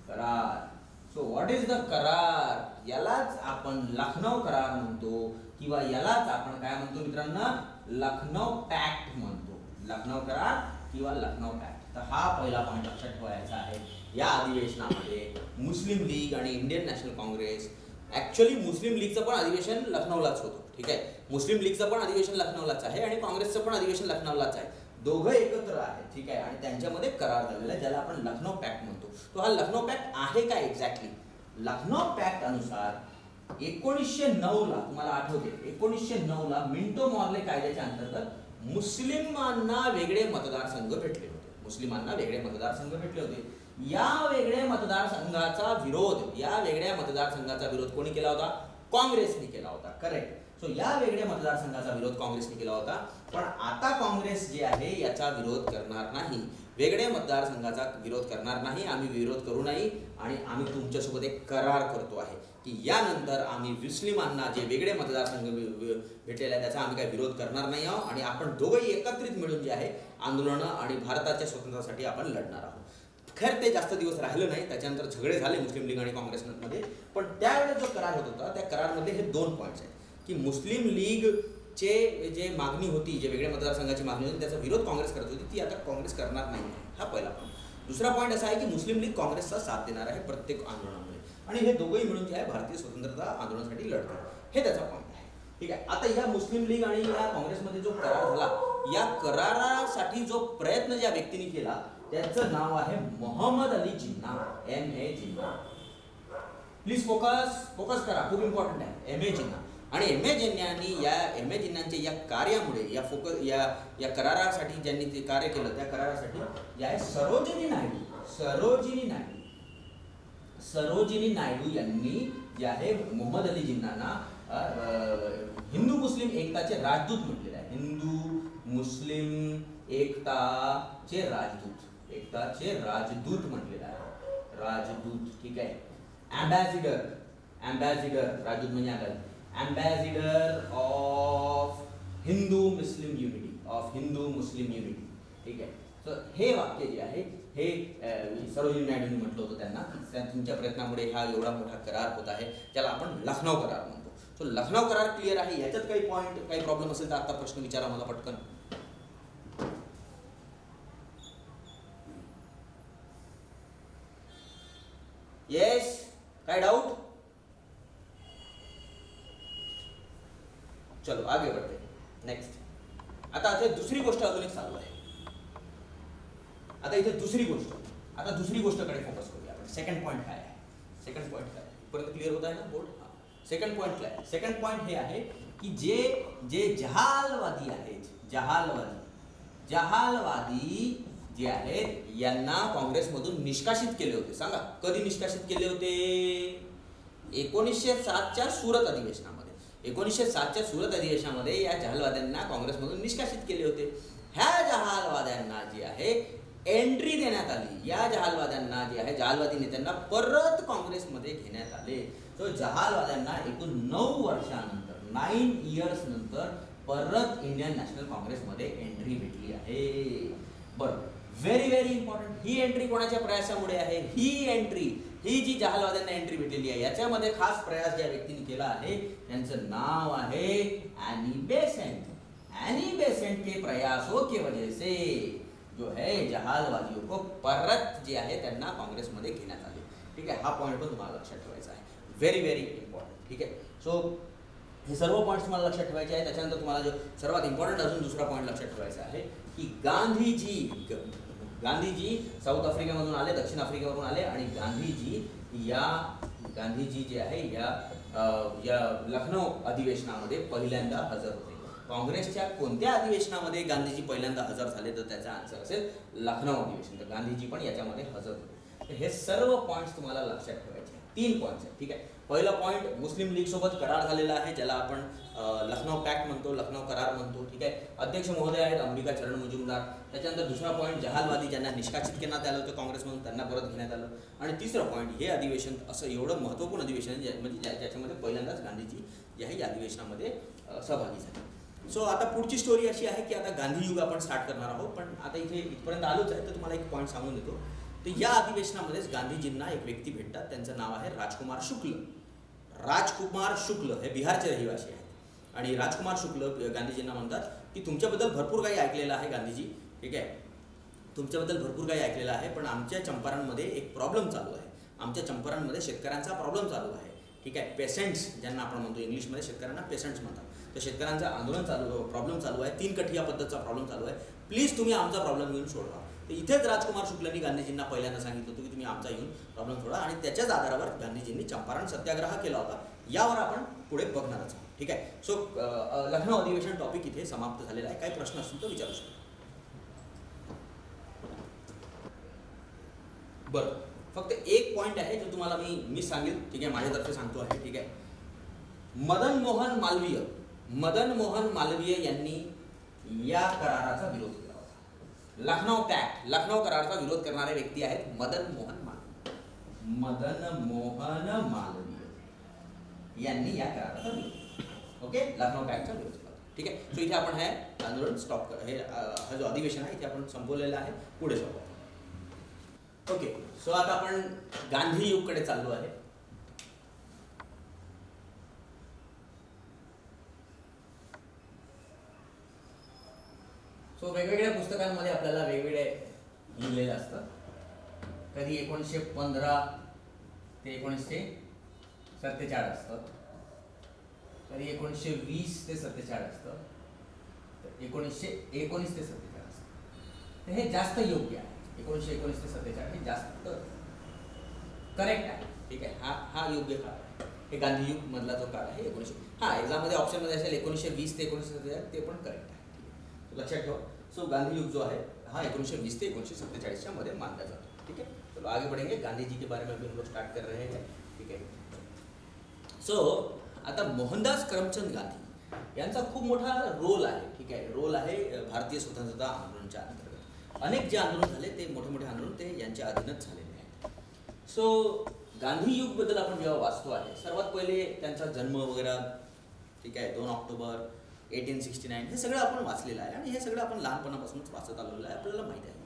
करार. सो व्हॉट इज द करार? यालाच आपण लखनौ करार म्हणतो किंवा यालाच आपण काय म्हणतो मित्रांनो? लखनौ पॅक्ट म्हणतो. लखनौ करार किंवा लखनौ पॅक्ट. तर हा पहिला पॉइंट लक्षात ठेवायचा आहे. या अधिवेशनामध्ये मुस्लिम लीग आणि इंडियन नॅशनल काँग्रेस, ऍक्च्युअली मुस्लिम लीगचं पण अधिवेशन लखनौलाच होतं. ठीक आहे, मुस्लिम लीगचं पण अधिवेशन लखनौलाच आहे आणि काँग्रेसचं पण अधिवेशन लखनौलाच आहे. दोघं एकत्र आहेत. ठीक आहे, आणि त्यांच्यामध्ये करार झालेला आहे ज्याला आपण लखनौ पॅक्ट म्हणतो. तो हा लखनौ पॅक्ट आहे काय एक्झॅक्टली? लखनौ पॅक्ट अनुसार 1909 ला, तुम्हाला आठवते 1909 ला मिंटो मॉर्ले कायद्याच्या अंतर्गत मुस्लिमांना वेगळे मतदारसंघ भेटले होते. या वेगळ्या मतदारसंघाचा विरोध कोणी केला होता? काँग्रेसने केला होता. करेक्ट. सो या वेगळ्या मतदारसंघाचा विरोध काँग्रेसने केला होता. पण आता काँग्रेस जे आहे याचा विरोध करणार नाही, वेगळ्या मतदारसंघाचा विरोध करणार नाही. आम्ही विरोध करू नाही आणि आम्ही तुमच्यासोबत एक करार करतो आहे की यानंतर आम्ही मुस्लिमांना जे वेगळे मतदारसंघ भेटलेले आहे त्याचा आम्ही काही विरोध करणार नाही आहोत आणि आपण दोघंही एकत्रित मिळून जे आहे आंदोलनं आणि भारताच्या स्वातंत्र्यासाठी आपण लढणार आहोत. खैर ते जास्त दिवस राहिलं नाही, त्याच्यानंतर झगडे झाले मुस्लिम लीग आणि काँग्रेसमध्ये. पण त्यावेळेस जो करार होत होता त्या करारमध्ये हे दोन पॉईंट्स आहेत की मुस्लिम लीगचे जे मागणी होती, जे वेगळ्या मतदारसंघाची मागणी होती त्याचा विरोध काँग्रेस करत होती, ती आता काँग्रेस करणार नाही. हा पहिला पॉईंट. दुसरा पॉईंट असा आहे की मुस्लिम लीग काँग्रेसचा साथ देणार आहे प्रत्येक आंदोलनामध्ये आणि हे दोघंही मिळून जे आहे भारतीय स्वतंत्रता आंदोलनासाठी लढतात. हे त्याचा पॉईंट आहे. ठीक आहे, आता या मुस्लिम लीग आणि या काँग्रेसमध्ये जो करार झाला, या करारासाठी जो प्रयत्न ज्या व्यक्तीने केला त्याचं नाव आहे Mohammed Ali Jinnah, MA Jinnah. Please focus करा, खूप इम्पॉर्टंट आहे. MA जिन्ना. आणि MA जिन्नांच्या या कार्यामुळे या करारासाठी ज्यांनी ते कार्य केलं त्या करारासाठी जे आहे सरोजिनी नायडू यांनी जे आहे मोहम्मद अली जिन्नांना हिंदू मुस्लिम एकताचे राजदूत म्हटलेले आहे. हिंदू मुस्लिम एकताचे राजदूत म्हटलेलं आहे. राजदूत. ठीक आहे, अँबॅसिडर राजदूत म्हणजे ambassador of Hindu Muslim unity. ठीक आहे, तर हे वाक्य जे आहे हे सरोजिनी नायडूंनी म्हटलं होतं त्यांना. तुमच्या प्रयत्नामुळे हा एवढा मोठा करार होत आहे ज्याला आपण लखनौ करार म्हणतो. सो लखनौ करार क्लिअर आहे. याच्यात काही प्रॉब्लेम असेल तर आता प्रश्न विचारा मला पटकन. येस, काय डाऊट? चलो आगे बढ़ते. नेक्स्ट. आता दुसरी गोष्ट अजून एक चालू आहे. आता दुसरी गोष्टकडे फोकस करूया आपण. सेकंड पॉईंट काय आहे? पर्यंत क्लिअर होत आहे ना बोर्ड? सेकंड पॉईंट काय आहे? सेकंड पॉईंट हे आहे की जे जहालवादी आहेत, जहालवादी जे आहेत यांना काँग्रेसमधून निष्कासित केले होते. सांगा कधी निष्कासित केले होते? 1907च्या सुरत अधिवेशनामध्ये. 1907च्या सुरत अधिवेशनामध्ये या जहालवाद्यांना काँग्रेसमधून निष्कासित केले होते. ह्या जहालवाद्यांना जी आहे एंट्री देण्यात आली. या जहालवाद्यांना जे आहे जहालवादी नेत्यांना परत काँग्रेसमध्ये घेण्यात आले. तो जहालवाद्यांना एकूण 9 वर्षानंतर 9 इयर्स नंतर परत इंडियन नॅशनल काँग्रेसमध्ये एंट्री भेटली आहे. बरं, व्हेरी व्हेरी इम्पॉर्टंट, ही एंट्री कोणाच्या प्रयासामुळे आहे? ही एंट्री, ही जी जहालवाद्यांना एंट्री भेटलेली आहे याच्यामध्ये खास प्रयास ज्या व्यक्तीने केला आहे त्यांचं नाव आहे ॲनी बेसेंट. ॲनी बेसेंट के प्रयासों की वजह से जो है जहालवादियों को परत जे आहे त्यांना काँग्रेसमध्ये घेण्यात आले. ठीक आहे, हा पॉईंट पण तुम्हाला लक्षात ठेवायचा आहे. Very very important. ठीक आहे, सो हे सर्व पॉईंट्स तुम्हाला लक्षात ठेवायचे आहे. त्याच्यानंतर तुम्हाला जो सर्वात इम्पॉर्टंट अजून दुसरा पॉईंट लक्षात ठेवायचा आहे की गांधीजी साऊथ आफ्रिकेमधून आले, दक्षिण आफ्रिकेवरून आले आणि गांधीजी जे आहे या लखनौ अधिवेशनामध्ये पहिल्यांदा हजर होते. काँग्रेसच्या कोणत्या अधिवेशनामध्ये गांधीजी पहिल्यांदा हजर झाले तर त्याचा आन्सर असेल लखनौ अधिवेशन. तर गांधीजी पण याच्यामध्ये हजर होते. तर हे सर्व पॉईंट्स तुम्हाला लक्षात ठेवायचे. 3 पॉईंट्स आहेत. ठीक आहे, पहिला पॉईंट मुस्लिम लीग सोबत करार झालेला आहे ज्याला आपण लखनौ पॅक्ट म्हणतो, लखनौ करार म्हणतो. ठीक आहे, अध्यक्ष महोदय आहेत अंबिका चरण मुजुमदार. त्याच्यानंतर दुसरा पॉईंट जहालवादी ज्यांना निष्कासित करण्यात आलं होतं काँग्रेसमधून त्यांना परत घेण्यात आलं. आणि तिसरं पॉईंट, हे अधिवेशन असं एवढं महत्त्वपूर्ण अधिवेशन म्हणजे ज्याच्यामध्ये पहिल्यांदाच गांधीजी जे आहे या अधिवेशनामध्ये सहभागी झाले. सो आता पुढची स्टोरी अशी आहे की आता गांधी युग आपण स्टार्ट करणार आहोत. पण आता इथे इथपर्यंत आलोच आहे तर तुम्हाला एक पॉईंट सांगून देतो. तर या अधिवेशनामध्येच गांधीजींना एक व्यक्ती भेटतात, त्यांचं नाव आहे राजकुमार शुक्ल. राजकुमार शुक्ल हे बिहारचे रहिवासी आहेत आणि राजकुमार शुक्ल गांधीजींना म्हणतात की तुमच्याबद्दल भरपूर काही ऐकलेलं आहे गांधीजी. ठीक आहे, तुमच्याबद्दल भरपूर काही ऐकलेलं आहे, पण आमच्या चंपारणमध्ये एक प्रॉब्लेम चालू आहे. आमच्या चंपारणमध्ये शेतकऱ्यांचा प्रॉब्लेम चालू आहे. ठीक आहे, पेशंट्स ज्यांना आपण म्हणतो, इंग्लिशमध्ये शेतकऱ्यांना पेशंट्स म्हणतात. तर शेतकऱ्यांचं आंदोलन प्रॉब्लेम चालू आहे, 3 कठिया पद्धतीचा प्रॉब्लेम चालू आहे. प्लीज तुम्ही आमचा प्रॉब्लेम घेऊन सोडवा. तर इथेच राजकुमार शुक्लांनी गांधीजींना पहिल्यांदा सांगितलं होतं की तुम्ही आमचा येऊन प्रॉब्लेम सोडा आणि त्याच्याच आधारावर गांधीजींनी चंपारण सत्याग्रह केला होता. यावर आपण पुढे बघणारच आहोत. ठीक आहे, सो लखनौ अधिवेशन टॉपिक इथे समाप्त झालेला आहे. काही प्रश्न असतील तर विचारू शकतो. बरं, फक्त एक पॉईंट आहे जो तुम्हाला मी सांगेल. ठीक आहे, माझ्यातर्फे सांगतो आहे. ठीक आहे, मदन मोहन मालवीय यांनी या कराराचा विरोध केला होता. लखनौ पॅक्ट, लखनौ कराराचा विरोध करणारे व्यक्ती आहेत मदन मोहन मालवीय यांनी या कराराचा विरोध, ओके, लखनौ पॅक्टचा विरोध केला. ठीक आहे, सो इथे आपण हे आंदोलन स्टॉप कर, हे हा जो अधिवेशन आहे इथे आपण संपवलेलं आहे. पुढे जाऊ. ओके, सो आता आपण गांधी युगकडे चाललो आहे. सो वेगवेगळ्या पुस्तकांमध्ये आपल्याला वेगवेगळे लिहिलेलं असतं. कधी 1915 ते 1947 असतं, कधी 1920 ते 47 असतं, 1919 ते 47 असतं. तर हे जास्त योग्य आहे. 1919 ते 47 हे जास्त करेक्ट आहे. ठीक आहे, हा योग्य काळ आहे. हे गांधी युग मधला जो काळ आहे 1900. एक्झाममध्ये ऑप्शनमध्ये असेल 1920 ते 1947, ते पण करेक्ट आहे. लक्षात ठेवा. सो गांधी युग जो आहे हा 1920 ते 1947 मध्ये मानला जातो. ठीक है, चलो आगे बढ़ेंगे. गांधी जी के बारे में भी हम लोग स्टार्ट कर रहे हैं. ठीक है, सो आता मोहनदास करमचंद गांधी यांचा खूप मोठा रोल आहे. ठीक आहे, रोल आहे भारतीय स्वतंत्रता आंदोलनाच्या अंतर्गत. अनेक जे आंदोलन झाले ते मोठे मोठे आंदोलन ते यांच्या अधीनच झालेले आहेत. सो गांधी युग बद्दल आपण जेव्हा वाचतो आहे सर्वात पहिले त्यांचा जन्म वगैरे, ठीक आहे, 2 ऑक्टोबर 1869 हे सगळं आपण वाचलेलं आहे आणि हे सगळं आपण लहानपणापासूनच वाचत आलेलं आहे. आपल्याला माहिती आहे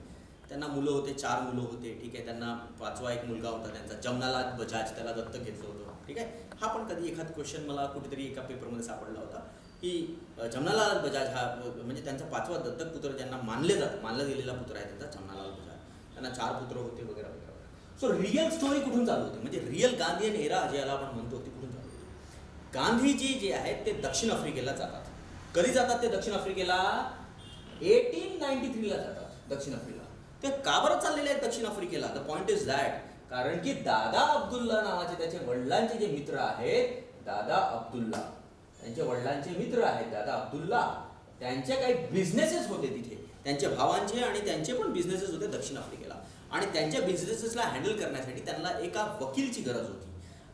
त्यांना मुलं होते, 4 मुलं होते. ठीक आहे, त्यांना 5वा एक मुलगा होता त्यांचा जमनालाल बजाज, त्याला दत्तक घेतलं होतं. ठीक आहे, हा पण कधी एखाद क्वेश्चन मला कुठेतरी एका पेपरमध्ये सापडला होता की जमनालाल बजाज हा म्हणजे त्यांचा 5वा दत्तक पुत्र ज्यांना मानलं गेलेला पुत्र आहे त्यांचा जमनालाल बजाज. त्यांना 4 पुत्र होते वगैरे वगैरे. सो रिअल स्टोरी कुठून चालू होते, म्हणजे रिअल गांधीयन एरा ज्याला आपण म्हणतो ती कुठून चालू होते. गांधीजी जे आहेत ते दक्षिण आफ्रिकेला जातात. कधी जातात ते दक्षिण आफ्रिकेला? 1893 ला जातात दक्षिण आफ्रिकेला. ते का बरं चाललेले आहेत दक्षिण आफ्रिकेला? द पॉइंट इज दॅट कारण की दादा अब्दुल्ला नावाचे त्याचे वडिलांचे जे मित्र आहेत, दादा अब्दुल्ला त्यांचे वडिलांचे मित्र आहेत दादा अब्दुल्ला, त्यांचे काही बिझनेसेस होते तिथे, त्यांच्या भावांचे आणि त्यांचे पण बिझनेसेस होते दक्षिण आफ्रिकेला. आणि त्यांच्या बिझनेसेसला हँडल करण्यासाठी त्यांना एका वकीलची गरज होती.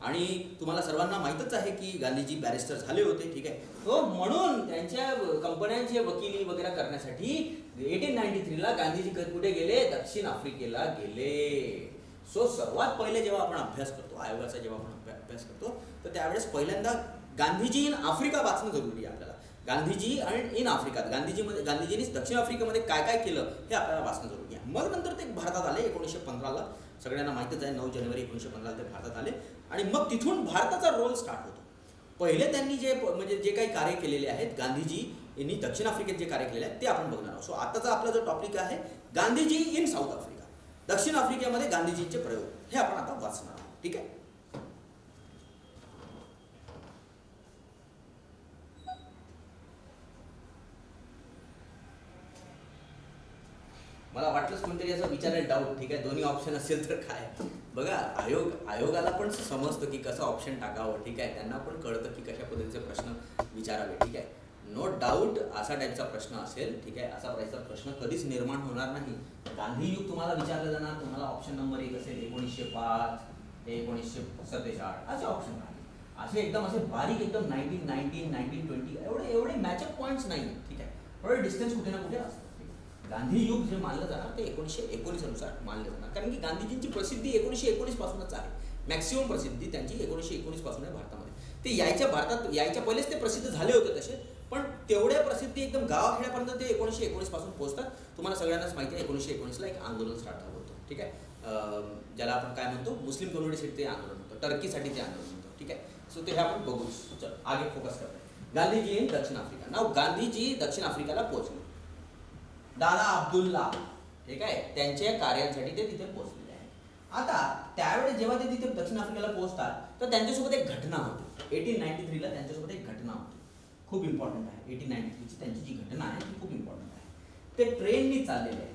आणि तुम्हाला सर्वांना माहीतच आहे की गांधीजी बॅरिस्टर झाले होते. ठीक आहे, तो म्हणून त्यांच्या कंपन्यांचे वकिली वगैरे करण्यासाठी 1893 ला गांधीजी कुठे गेले? दक्षिण आफ्रिकेला गेले. सो सर्वात पहिले जेव्हा आपण अभ्यास करतो आयोगाचा, जेव्हा आपण अभ्यास करतो तर त्यावेळेस पहिल्यांदा गांधीजी इन आफ्रिका वाचणं जरुरी आहे आपल्याला. गांधीजी आणि इन आफ्रिका, गांधीजींनी दक्षिण आफ्रिकेमध्ये काय काय केलं हे आपल्याला वाचणं जरुरी आहे. मग नंतर ते भारतात आले 1915ला, सगळ्यांना माहितीच आहे 9 जानेवारी 1915ला ते भारतात आले आणि मग तिथून भारताचा रोल स्टार्ट होतो. पहिले त्यांनी जे काही कार्य केलेले आहेत, गांधीजी यांनी दक्षिण आफ्रिकेत जे कार्य केलेले आहेत ते आपण बघणार आहोत. सो आताचा आपला जो टॉपिक आहे गांधीजी इन साऊथ आफ्रिका, दक्षिण आफ्रिकेमध्ये गांधीजींचे प्रयोग, हे आपण आता वाचणार आहोत. ठीक आहे. मला वाटलंच कोणतरी असं विचारेल डाऊट, ठीक आहे, दोन्ही ऑप्शन असेल तर काय. बघा, आयोगाला पण समजतं की कसं ऑप्शन टाकावं, ठीक आहे, त्यांना पण कळतं की कशा पद्धतीचे प्रश्न विचारावे. ठीक आहे, नो डाऊट असा टाईपचा प्रश्न असेल, ठीक आहे, असा टाईपचा प्रश्न कधीच निर्माण होणार नाही. गांधी युग तुम्हाला विचारलं जाणार, तुम्हाला ऑप्शन नंबर 1 असेल 1905, 1967 असे ऑप्शन आहे. असे एकदम असे बारीक एकदम 1919, 1920 एवढे मॅचअप पॉईंट्स नाही. ठीक आहे, थोडे डिस्टन्स कुठे ना कुठे असतं. गांधी युग जे मानलं जाणार ते 1919 अनुसार मानलं जाणार, कारण की गांधीजींची प्रसिद्धी 1919 पासूनच आहे. मॅक्सिमम प्रसिद्धी त्यांची 1919 पासून आहे भारतामध्ये. ते भारतात यायच्या पहिलेच ते प्रसिद्ध झाले होते तसे, पण तेवढ्या प्रसिद्धी एकदम गावाखेड्यापर्यंत ते 1919 पासून पोहोचतात. तुम्हाला सगळ्यांनाच माहिती आहे 1919ला एक आंदोलन स्टार्ट झालं होतं. ठीक आहे, ज्याला आपण काय म्हणतो, मुस्लिम कम्युनिटीसाठी ते आंदोलन होतं, टर्कीसाठी ते आंदोलन होतं. ठीक आहे, सो ते हे आपण बघू. चलो आगे फोकस करतो. गांधीजी इन दक्षिण आफ्रिका. नाव गांधीजी दक्षिण आफ्रिकाला पोहोचले. दादा अब्दुल्ला, ठीक आहे, त्यांच्या कार्यांसाठी ते तिथे पोहोचलेले आहे. आता त्यावेळेस जेव्हा ते तिथे दक्षिण आफ्रिकेला पोहोचतात तर त्यांच्यासोबत एक घटना होती. 1893ला त्यांच्यासोबत एक घटना होती, खूप इम्पॉर्टंट आहे. 1893ची त्यांची जी घटना आहे ती खूप इम्पॉर्टंट आहे. ते ट्रेननी चाललेले आहेत.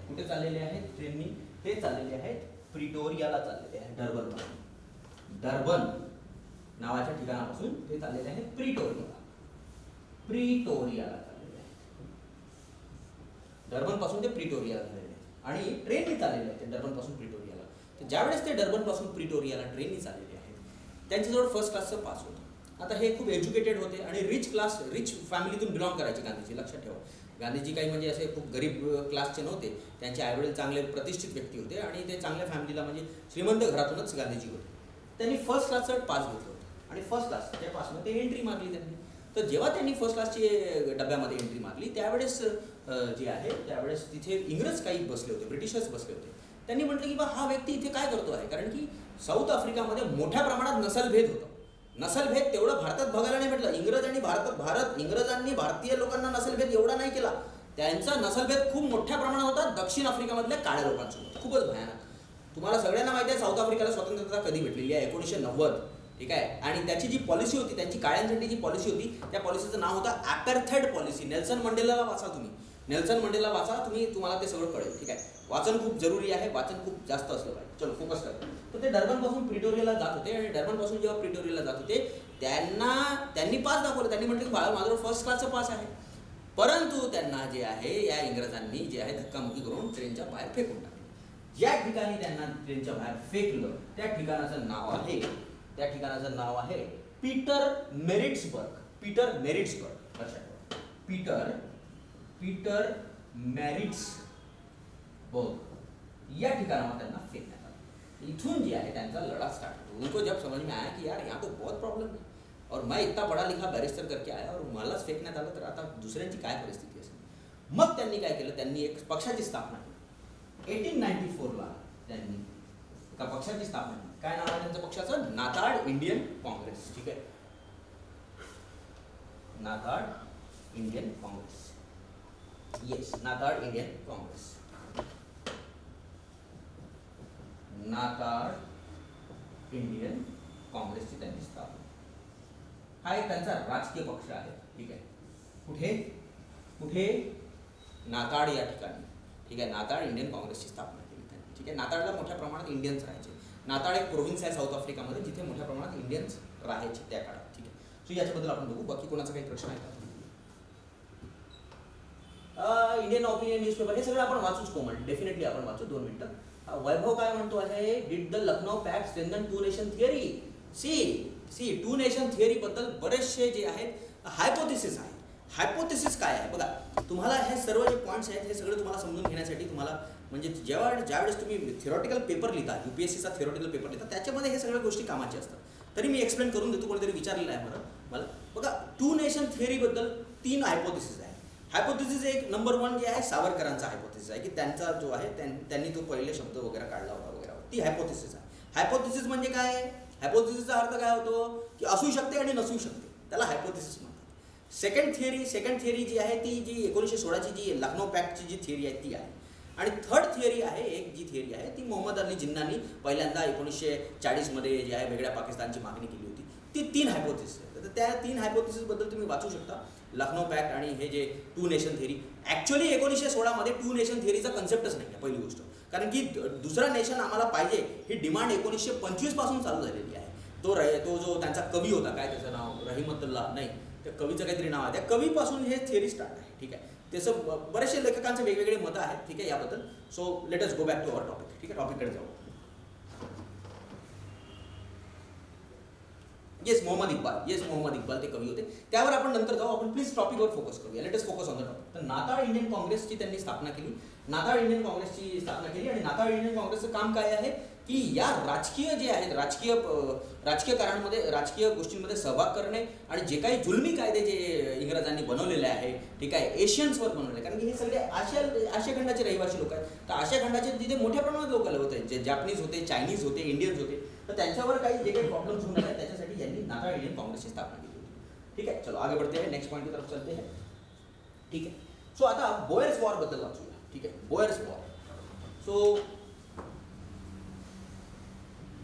कुठे चाललेले आहेत ट्रेननी? ते चाललेले आहेत प्रिटोरियाला चाललेले आहेत, डर्बन नावाच्या ठिकाणापासून ते चाललेले आहेत प्रिटोरियाला डर्बन पासून ते प्रिटोरियाला झालेले आहेत आणि ट्रेननी चाललेले आहेत डर्बन पासून प्रिटोरियाला. तर ज्यावेळेस ते डर्बन पासून प्रिटोरियाला ट्रेननी चाललेले आहेत, त्यांच्याजवळ फर्स्ट क्लासचं पास होतं. आता हे खूप एज्युकेटेड होते आणि रिच फॅमिलीतून बिलॉंग करायचे गांधीजी. लक्षात ठेवा, गांधीजी काही म्हणजे असे खूप गरीब क्लासचे नव्हते. त्यांचे आईवडील चांगले प्रतिष्ठित व्यक्ती होते आणि ते चांगल्या फॅमिलीला म्हणजे श्रीमंत घरातूनच गांधीजी होते. त्यांनी फर्स्ट क्लासचं पास घेतलं होतं आणि फर्स्ट क्लासच्या पासमध्ये ते एंट्री मागली त्यांनी. तर जेव्हा त्यांनी फर्स्ट क्लासची डब्यामध्ये एंट्री मागली त्यावेळेस जे आहे त्यावेळेस तिथे इंग्रज काही बसले होते, ब्रिटिशर्स बसले होते. त्यांनी म्हटलं की बा हा व्यक्ती इथे काय करतो आहे, कारण की साऊथ आफ्रिकामध्ये मोठ्या प्रमाणात नसलभेद होतो. नसलभेद तेवढं भारतात बघायला नाही भेटलं. इंग्रजांनी भारतीय लोकांना नसलभेद एवढा नाही केला. त्यांचा नसलभेद खूप मोठ्या प्रमाणात होता दक्षिण आफ्रिकामधल्या काळ्या लोकांसोबत, खूपच भयानक. तुम्हाला सगळ्यांना माहिती आहे साऊथ आफ्रिकेला स्वतंत्रता कधी भेटलेली आहे, 1990. ठीक आहे, आणि त्याची जी पॉलिसी होती, त्यांची काळ्यांसाठी जी पॉलिसी होती, त्या पॉलिसीचं नाव होतं ॲपर्थेड पॉलिसी. नेल्सन मंडेलाला वाचा तुम्ही, तुम्हाला ते सगळं कळेल. ठीक आहे, वाचन खूप जरुरी आहे, वाचन खूप जास्त असलं पाहिजे. चलो फोकस करतो. तर ते डर्बन पासून प्रिटोरियाला जात होते आणि डर्बन पासून जेव्हा प्रिटोरियाला जात होते त्यांनी पास दाखवलं. त्यांनी म्हटलं की बाळा माझं फर्स्ट क्लासचं पास आहे, परंतु त्यांना जे आहे या इंग्रजांनी जे आहे धक्कामुक्की करून ट्रेनच्या बाहेर फेकून टाकलं. ज्या ठिकाणी त्यांना ट्रेनच्या बाहेर फेकलं त्या ठिकाणाचं नाव आहे पीटर मेरिट्सबर्ग. पीटर मेरिट्सबर्ग या ठिकाणावर त्यांना फेकण्यात आलं. इथून जे आहे त्यांचा लढा स्टार्ट होतो. उनको जब समझ में आया कि यार यहाँ तो बहुत प्रॉब्लम है और मैं इतना पढ़ा लिखा बैरिस्टर करके आया और मलाच फेकण्यात आलं तर आता दुसऱ्यांची काय परिस्थिती असेल. मग त्यांनी काय केलं, त्यांनी एक पक्षाची स्थापना केली. 1894ला त्यांनी एका पक्षाची स्थापना केली. काय नाव आहे त्यांच्या पक्षाचं? नाताळ इंडियन काँग्रेस. ठीक आहे, नाताळ इंडियन काँग्रेस. येस, नाताळ इंडियन काँग्रेस. नाताळ इंडियन काँग्रेसची त्यांची स्थापना. हा एक त्यांचा राजकीय पक्ष आहे. ठीक आहे, कुठे नाताळ या ठिकाणी. ठीक आहे, नाताळ इंडियन काँग्रेसची स्थापना केली त्यांनी. ठीक आहे, नाताळला मोठ्या प्रमाणात इंडियन्स राहायचे. नाताळ एक प्रोव्हिन्स आहे साऊथ आफ्रिकामध्ये जिथे मोठ्या प्रमाणात इंडियन्स राहायचे त्या काळात. ठीक आहे, सो याच्याबद्दल आपण बघू. बाकी कोणाचा काही प्रश्न आहे का? इंडियन ओपिनियन न्यूजपेपर हे सगळं आपण वाचूच कोमल, डेफिनेटली आपण वाचू. 2 मिनिटं. वैभव काय म्हणतो आहे, did the Lucknow pact strengthen two nation theory? See two nation theory बद्दल बरेचसे जे आहेत हायपोथेसिस आहे. हायपोथेसिस काय आहे बघा, तुम्हाला हे सर्व जे पॉईंट्स आहेत हे सगळं तुम्हाला समजून घेण्यासाठी तुम्हाला म्हणजे ज्यावेळेस तुम्ही थिअरॉटिकल पेपर लिहिता, UPSCचा थिअरॉटिकल पेपर लिहिता त्याच्यामध्ये हे सगळ्या गोष्टी कामाच्या असतात. तरी मी एक्सप्लेन करून देतो, कोणीतरी विचारलेलं आहे मला. बघा, 2 नेशन थिअरीबद्दल 3 हायपोथिसिस आहे. हायपोथिसिस एक नंबर 1 जे आहे सावरकरांचा हायपोथिसिस आहे, की त्यांचा जो आहे त्यांनी तो पहिले शब्द वगैरे काढला होता वगैरे, ती हायपोथिसिस आहे. हायपोथिसिस म्हणजे काय? हायपोथिसिसचा अर्थ काय होतो की असू शकते आणि नसू शकते, त्याला हायपोथिसिस म्हणतात. सेकंड थिअरी जी आहे ती जी 1916ची जी लखनौ पॅक्टची जी थिअरी आहे ती आहे. आणि थर्ड थिअरी आहे, एक जी थिअरी आहे ती मोहम्मद अली जिन्नानी पहिल्यांदा 1940मध्ये जे आहे वेगळ्या पाकिस्तानची मागणी केली होती. ती 3 हायपोथिसिस आहेत. तर त्या 3 हायपोथिसिसबद्दल तुम्ही वाचू शकता. लखनौ पॅक्ट आणि हे जे 2 नेशन थिअरी. ॲक्च्युअली 1916मध्ये 2 नेशन थिअरीचा कन्सेप्टच नाही आहे, पहिली गोष्ट. कारण की दुसरा नेशन आम्हाला पाहिजे ही डिमांड 1925 पासून चालू झालेली आहे. तो जो त्यांचा कवी होता, काय त्याचं नाव, रहिमतुल्ला, नाही त्या कवीचं काहीतरी नाव आहे, त्या कवीपासून हे थिअरी स्टार्ट आहे. ठीक आहे, त्याचं बरेचसे लेखकांचे वेगवेगळे मतं आहेत. ठीक आहे याबद्दल. So let us go back to our topic. ठीक आहे, टॉपिककडे जाऊ. येस मोहम्मद इक्बाल ते कवी होते, त्यावर आपण नंतर जाऊ. आपण प्लीज टॉपिकवर फोकस करूया. Let us focus on the topic. तर नाताळ इंडियन काँग्रेसची त्यांनी स्थापना केली. नाताळ इंडियन नाताळ इंडियन काँग्रेसचं काम काय आहे की या राजकीय जे आहेत, राजकीय कारणांमध्ये, राजकीय गोष्टींमध्ये सहभाग करणे आणि जे काही जुलमी कायदे जे इंग्रजांनी बनवलेले आहे, ठीक आहे, एशियन्सवर बनवले. कारण की हे सगळे आशिया खंडाचे रहिवासी लोक आहेत. तर आशिया खंडाचे तिथे मोठ्या प्रमाणात लोक होते, जे जॅपनीज होते, चायनीज होते, इंडियन्स होते. तर त्यांच्यावर काही जे काही प्रॉब्लेम्स होणार आहेत त्याच्यासाठी यांनी नाताळ इंडियन काँग्रेसची स्थापना केली होती. ठीक आहे, चलो आगे बढ़ते हैं, नेक्स्ट पॉइंट की तरफ चलते हैं. ठीक आहे, सो आता बोयर्स वॉर बद्दल वाचूया. ठीक आहे, Bowers war. So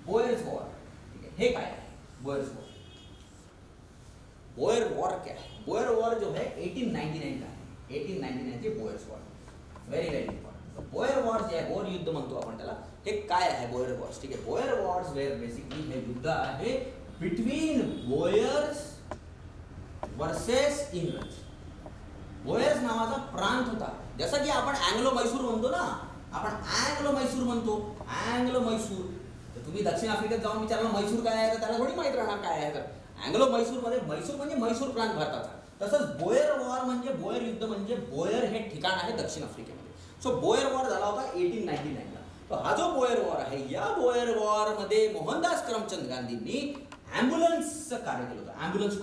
Bowers war, ठीक आहे, हे काय आहे बोयर्स वॉर? बोयर वॉर क्या है? बोयर वॉर जो है 1899 का है. 1899 चे Boers war, very very important. Boer war जे आहे, बोयर युद्ध म्हणतो आपण त्याला, हे काय आहे बोयर वॉर्स? ठीक आहे, बोयर वॉर्स वेअर बेसिकली हे युद्ध आहे बिटवीन बोयर्स वर्सेस इंग्रज. बोयर्स नावाचा प्रांत होता. जसं की आपण अँग्लो मैसूर म्हणतो ना, अँग्लो मैसूर. तर तुम्ही दक्षिण आफ्रिकेत जाऊन विचारलं मैसूर काय आहे, तर त्याला थोडी माहित राहणार काय आहे. तर अँग्लो मैसूरमध्ये मैसूर म्हणजे मैसूर प्रांत भारताचा. तसंच बोयर वॉर म्हणजे, बोयर युद्ध म्हणजे, बोयर हे ठिकाण आहे दक्षिण आफ्रिकेमध्ये. सो बोयर वॉर झाला होता 1899ला. तर हा जो बोयर वॉर आहे, या बोयर वॉर मध्ये मोहनदास करमचंद गांधींनी ॲम्ब्युलन्सचं कार्य केलं होतं. Ambulance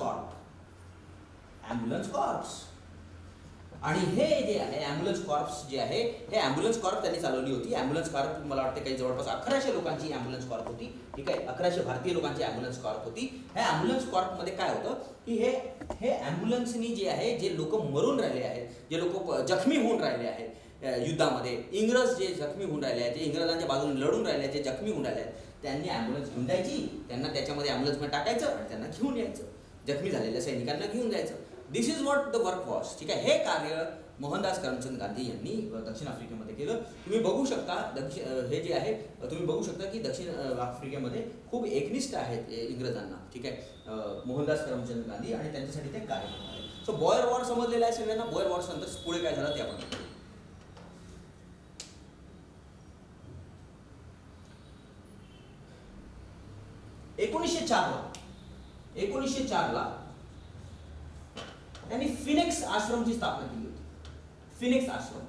corps. आणि हे जे आहे ॲम्ब्युलन्स कॉर्प्स जे आहे, हे ॲम्ब्युलन्स कॉर्प त्यांनी चालवली होती. ॲम्ब्युलन्स कॉर्प मला वाटते काही जवळपास 1100 लोकांची ॲम्ब्युलन्स कॉर्प होती. ठीक आहे, 1100 भारतीय लोकांची ॲम्ब्युलन्स कॉर्प होती. ह्या ॲम्ब्युलन्स कॉर्पमध्ये काय होतं की हे ॲम्ब्युलन्सनी जे आहे, जे लोक मरून राहिले आहेत, जे लोक जखमी होऊन राहिले आहेत युद्धामध्ये, इंग्रज जे जखमी होऊन राहिले आहेत, जे इंग्रजांच्या बाजूने लढून राहिले आहेत, जे जखमी होऊन राहिले आहेत, त्यांनी ॲम्ब्युलन्स घेऊन जायची, त्यांना त्याच्यामध्ये ॲम्ब्युलन्समध्ये टाकायचं आणि त्यांना घेऊन यायचं, जखमी झालेल्या सैनिकांना घेऊन जायचं. This is what the work was. ठीक आहे, हे कार्य मोहनदास करमचंद गांधी यांनी दक्षिण आफ्रिकेमध्ये केलं. तुम्ही बघू शकता हे जे आहे, तुम्ही बघू शकता की दक्षिण आफ्रिकेमध्ये खूप एकनिष्ठ आहेत इंग्रजांना. ठीक आहे, मोहनदास करमचंद गांधी, आणि त्यांच्यासाठी ते कार्य करणार आहे. सो बोयर वॉर समजलेला आहे सगळ्यांना. बोयर वॉर नंतर पुढे काय झालं ते आपण 1904ला त्यांनी फिनिक्स आश्रमची स्थापना केली होती. फिनिक्स आश्रमची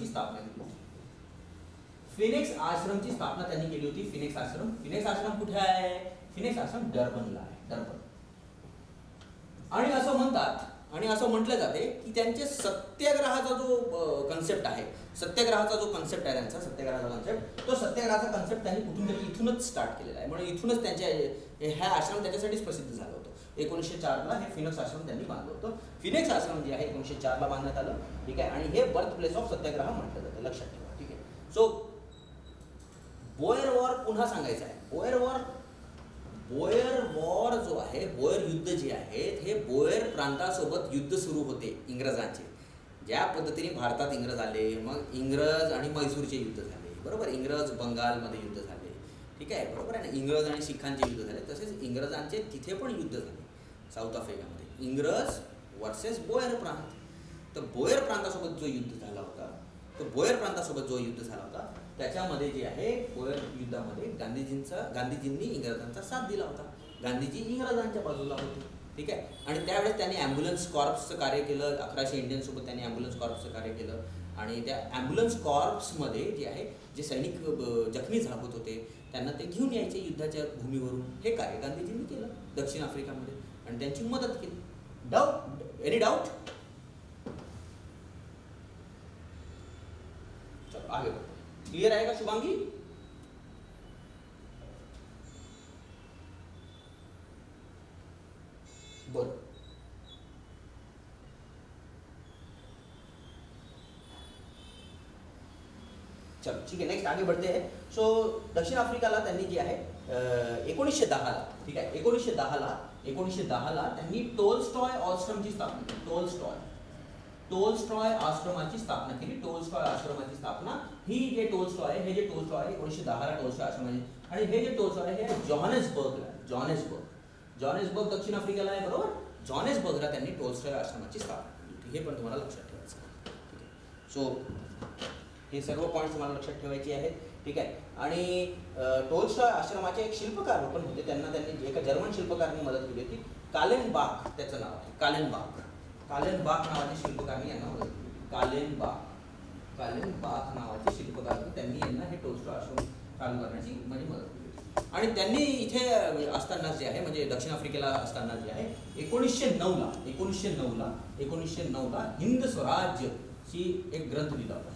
स्थापना केली होती. फिनिक्स आश्रमची स्थापना त्यांनी केली होती. फिनिक्स आश्रम कुठे आहे? फिनिक्स आश्रम डर्बनला आहे. डर्बन. आणि असं म्हटलं जाते की त्यांचे सत्याग्रहाचा जो कन्सेप्ट आहे, त्यांचा सत्याग्रहाचा कन्सेप्ट, तो सत्याग्रहाचा कन्सेप्ट त्यांनी कुठून तरी इथूनच स्टार्ट केलेला आहे. म्हणून इथूनच त्यांच्या ह्या आश्रम त्याच्यासाठीच प्रसिद्ध झालं होतं. 1904ला हे फिनिक्स आश्रम त्यांनी बांधलं होतं. फिनिक्स आश्रम जे आहे 1904ला बांधण्यात आलं. ठीक आहे, आणि हे बर्थ प्लेस ऑफ सत्याग्रह म्हटलं जातं, लक्षात ठेवा. ठीक आहे, सो बोयर वॉर पुन्हा सांगायचं आहे. बोयर वॉर जो आहे, बोयर युद्ध जे आहेत, हे बोयर प्रांतासोबत युद्ध सुरू होते इंग्रजांचे. ज्या पद्धतीने भारतात इंग्रज आले, मग इंग्रज आणि मैसूरचे युद्ध झाले, बरोबर, इंग्रज बंगालमध्ये युद्ध झाले, ठीक आहे, बरोबर आहे ना, इंग्रज आणि शिखांचे युद्ध झाले. तसेच इंग्रजांचे तिथे पण युद्ध झाले साऊथ आफ्रिकामध्ये, इंग्रज वर्सेस बोयर प्रांत. तर बोयर प्रांतासोबत जो युद्ध झाला होता, त्याच्यामध्ये जे आहे, बोयर युद्धामध्ये गांधीजींनी इंग्रजांचा साथ दिला होता. गांधीजी इंग्रजांच्या बाजूला होते. ठीक आहे, आणि त्यावेळेस त्यांनी ॲम्ब्युलन्स कॉर्प्सचं कार्य केलं. 1100 इंडियनसोबत त्यांनी ॲम्ब्युलन्स कॉर्प्सचं कार्य केलं. आणि त्या ॲम्ब्युलन्स कॉर्प्समध्ये जे आहे जे सैनिक जखमी झाले होते त्यांना ते घेऊन यायचे युद्धाच्या भूमीवरून. हे कार्य गांधीजींनी केलं दक्षिण आफ्रिकामध्ये आणि त्यांची मदत केली. डाऊट? Any doubt? चलो आगे क्लियर आहे का शुभांगी? बोल. चलो ठीक आहे, नेक्स्ट आगे बढ़ते हैं. सो दक्षिण आफ्रिकाला त्यांनी जे आहे 1910ला, ठीक आहे, 1910ला त्यांनी टोल्स्टॉय आश्रमची स्थापना केली. टोल्स्टॉय आश्रमाची स्थापना केली. टोल्स्टॉय आश्रमाची स्थापना ही जे टोल्स्टॉय आहे, हे जे टोल्स्टॉय 1910ला टोल्स्टॉय आश्रमाची, आणि हे जे टोल्स्टॉय आहे हे जॉहानेसबर्ग दक्षिण आफ्रिकेला आहे, बरोबर. जॉहानेसबर्गला त्यांनी टोल्स्टॉय आश्रमाची स्थापना केली. हे पण तुम्हाला लक्षात ठेवायचं आहे, ठीक आहे. सो हे सर्व पॉईंट तुम्हाला लक्षात ठेवायचे आहेत, ठीक आहे. आणि टोल्स्टॉय आश्रमाचे एक शिल्पकार पण होते, त्यांनी एका जर्मन शिल्पकारांनी मदत केली होती. कालेनबाख त्याचं नाव आहे. कालेनबाख नावाचे शिल्पकारनी यांना मदत केली. कालेनबाख नावाचे शिल्पकार त्यांनी यांना हे टोल्स्टॉय आश्रम चालू करण्याची म्हणजे मदत केली होती. आणि त्यांनी इथे असताना जे आहे म्हणजे दक्षिण आफ्रिकेला असताना जे आहे 1909ला हिंद स्वराज्यची एक ग्रंथ लिहिला होता.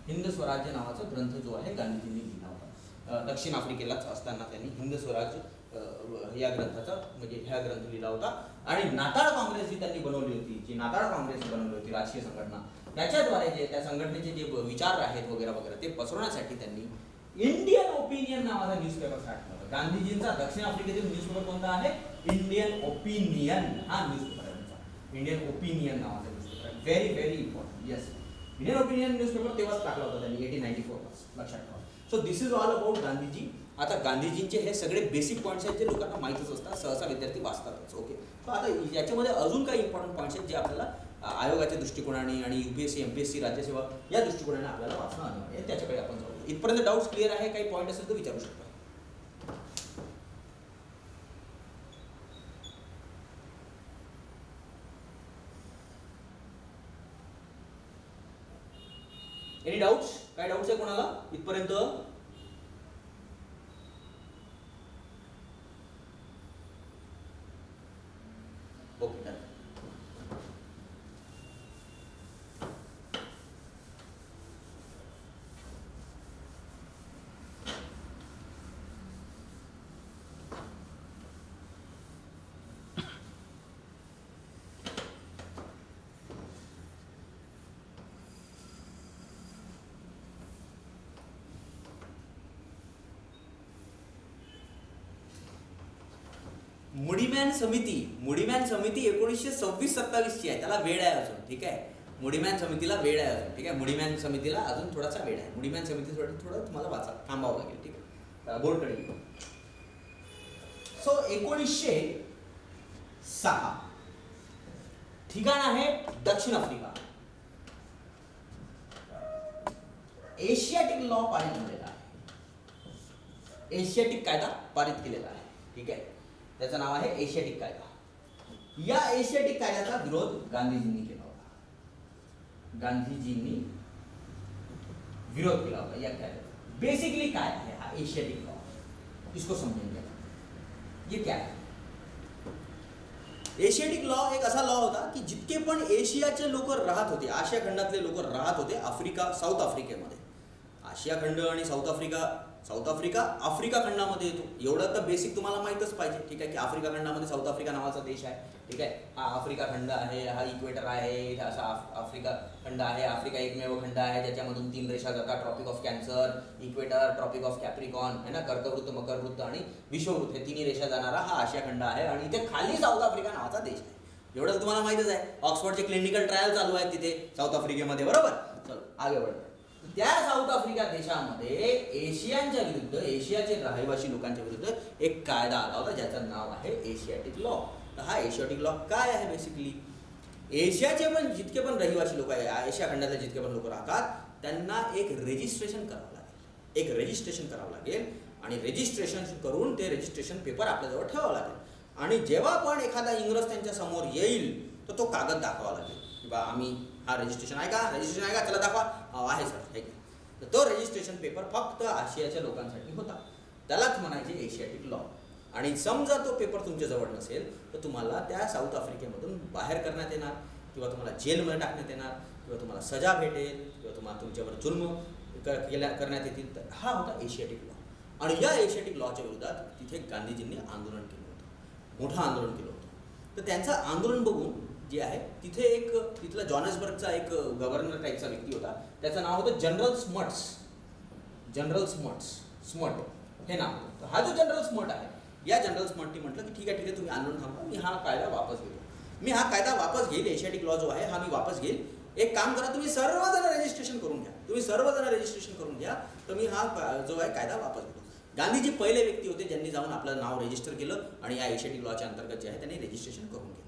हिंद स्वराज्य नावाचा ग्रंथ जो आहे गांधीजींनी लिहिला होता. दक्षिण आफ्रिकेलाच असताना त्यांनी हिंद स्वराज्य या ग्रंथाचा म्हणजे ह्या ग्रंथ लिहिला होता. आणि नाताळ काँग्रेस जी त्यांनी बनवली होती, राजकीय संघटना, त्याच्याद्वारे जे त्या संघटनेचे जे विचार आहेत वगैरे वगैरे ते पसरवण्यासाठी त्यांनी इंडियन ओपिनियन नावाचा न्यूजपेपर स्टार्ट केला. गांधीजींचा दक्षिण आफ्रिकेतील न्यूजपेपर कोणता आहे? इंडियन ओपिनियन हा न्यूजपेपर आहे. इंडियन ओपिनियन नावाचा न्यूजपेपर आहे. Very very important. Yes, Indian opinion newspaper तेव्हाच टाकला होता त्यांनी 1894 लक्षात ठेवा. So this is all about Gandhiji. आता गांधीजींचे हे सगळे बेसिक पॉईंट्स आहेत जे लोकांना माहितीच असतात, सहसा विद्यार्थी वाचतातच. ओके, सो आता याच्यामध्ये अजून काही इम्पॉर्टंट पॉईंट्स आहेत जे आपल्याला आयोगाच्या दृष्टिकोनाने आणि UPSC MPSC राज्यसेवा या दृष्टिकोनाने आपल्याला वाचणं अनिवार्य आहे. त्याच्याकडे आपण जाऊ. इथपर्यंत डाऊट्स क्लिअर आहे? काही पॉईंट असेल तर विचारू शकता. Any doubts? काय डाऊट्स आहे कोणाला इथपर्यंत? Okay, done. मुडीमॅन समिती 1926-27 ची आहे. त्याला वेळ आहे अजून, ठीक आहे. मुडीमॅन समितीला वेळ आहे अजून, ठीक आहे. मुडीमॅन समितीला अजून थोडासा वेळ आहे. मुडीमॅन समितीसाठी थोडं तुम्हाला थांबावं लागेल, ठीक आहे. बोर्डकडे. सो 1906 ठिकाण आहे दक्षिण आफ्रिका. एशियाटिक लॉ पारित झालेला आहे. एशियाटिक कायदा पारित केलेला आहे, ठीक आहे. त्याचं नाव आहे एशियाटिक कायदा. या एशियाटिक कायद्याचा विरोध गांधीजींनी केला होता. या कायद्याचा. बेसिकली काय आहे हा एशियाटिक लॉ, इसको समजेंगे. ये क्या है? एशियाटिक लॉ एक असा लॉ होता की जितके पण एशियाचे लोक राहत होते, आशिया खंडातले लोक राहत होते साऊथ आफ्रिकेमध्ये. आशिया खंड आणि साऊथ आफ्रिका आफ्रिका खंडामध्ये येतो. एवढं तर बेसिक तुम्हाला माहीतच पाहिजे, ठीक आहे, की आफ्रिका खंडामध्ये साऊथ आफ्रिका नावाचा देश आहे, ठीक आहे. हा आफ्रिका खंड आहे, हा इक्वेटर आहे, असा आफ्रिका खंड आहे. आफ्रिका एकमेव खंड आहे ज्याच्यामधून 3 रेषा जातात, tropic of Cancer, equator, tropic of Capricorn है ना, कर्कवृत्त, मकरवृत्त आणि विषुववृत्त, हे 3 रेषा जाणारा हा आशिया खंड आहे. आणि इथे खाली साऊथ आफ्रिका नावाचा देश आहे. एवढं तर तुम्हाला माहितच आहे. ऑक्सफर्डचे क्लिनिकल ट्रायल चालू आहेत तिथे साऊथ आफ्रिकेमध्ये, बरोबर. चलो आगे बढ़ते. त्या साऊथ आफ्रिका देशामध्ये एशियाचे रहिवासी लोकांच्या विरुद्ध एक कायदा आला होता ज्याचं नाव आहे एशियाटिक लॉ. तर हा एशियाटिक लॉ काय आहे? बेसिकली एशियाचे पण जितके पण रहिवासी लोक आहे, एशिया खंडातले जितके पण लोक राहतात, त्यांना एक रजिस्ट्रेशन करावं लागेल. आणि रजिस्ट्रेशन करून ते रजिस्ट्रेशन पेपर आपल्याजवळ ठेवावं लागेल. आणि जेव्हा पण एखादा इंग्रज त्यांच्या समोर येईल तर तो कागद दाखवावा लागेल की बा आम्ही हा रजिस्ट्रेशन आहे का, रजिस्ट्रेशन आहे का, चला दाखवा. आहे सर, आहे का. तर तो रजिस्ट्रेशन पेपर फक्त आशियाच्या लोकांसाठी होता. त्यालाच म्हणायचे एशियाटिक लॉ. आणि समजा तो पेपर तुमच्याजवळ नसेल तर तुम्हाला त्या साऊथ आफ्रिकेमधून बाहेर करण्यात येणार, किंवा तुम्हाला जेलमध्ये टाकण्यात येणार, किंवा तुम्हाला सजा भेटेल, किंवा तुम्हाला तुमच्यावर जुल्म करण्यात येतील. तर हा होता एशियाटिक लॉ. आणि या एशियाटिक लॉच्या विरोधात तिथे गांधीजींनी आंदोलन केलं होतं, मोठं आंदोलन केलं होतं. तर त्यांचं आंदोलन बघून जे आहे तिथे तिथला जॉनसबर्गचा एक गव्हर्नर टाईपचा व्यक्ती होता. त्याचं नाव होतं जनरल स्मट्स. जनरल स्मट हे नाव होतं. तर हा जो जनरल स्मट आहे, या जनरल स्मटनी म्हटलं की ठीक आहे तुम्ही आंदोलन थांबवा, मी हा कायदा वापस घेतो. मी हा कायदा वापस घेईल, एशियाटिक लॉ जो आहे हा मी वापस घेईल. एक काम करा, तुम्ही सर्वजण रजिस्ट्रेशन करून घ्या, तर मी हा जो आहे कायदा वापस घेतो. गांधीजी पहिले व्यक्ती होते ज्यांनी जाऊन आपलं नाव रजिस्टर केलं आणि या एशियाटिक लॉच्या अंतर्गत जे आहे त्यांनी रजिस्ट्रेशन करून घेतलं.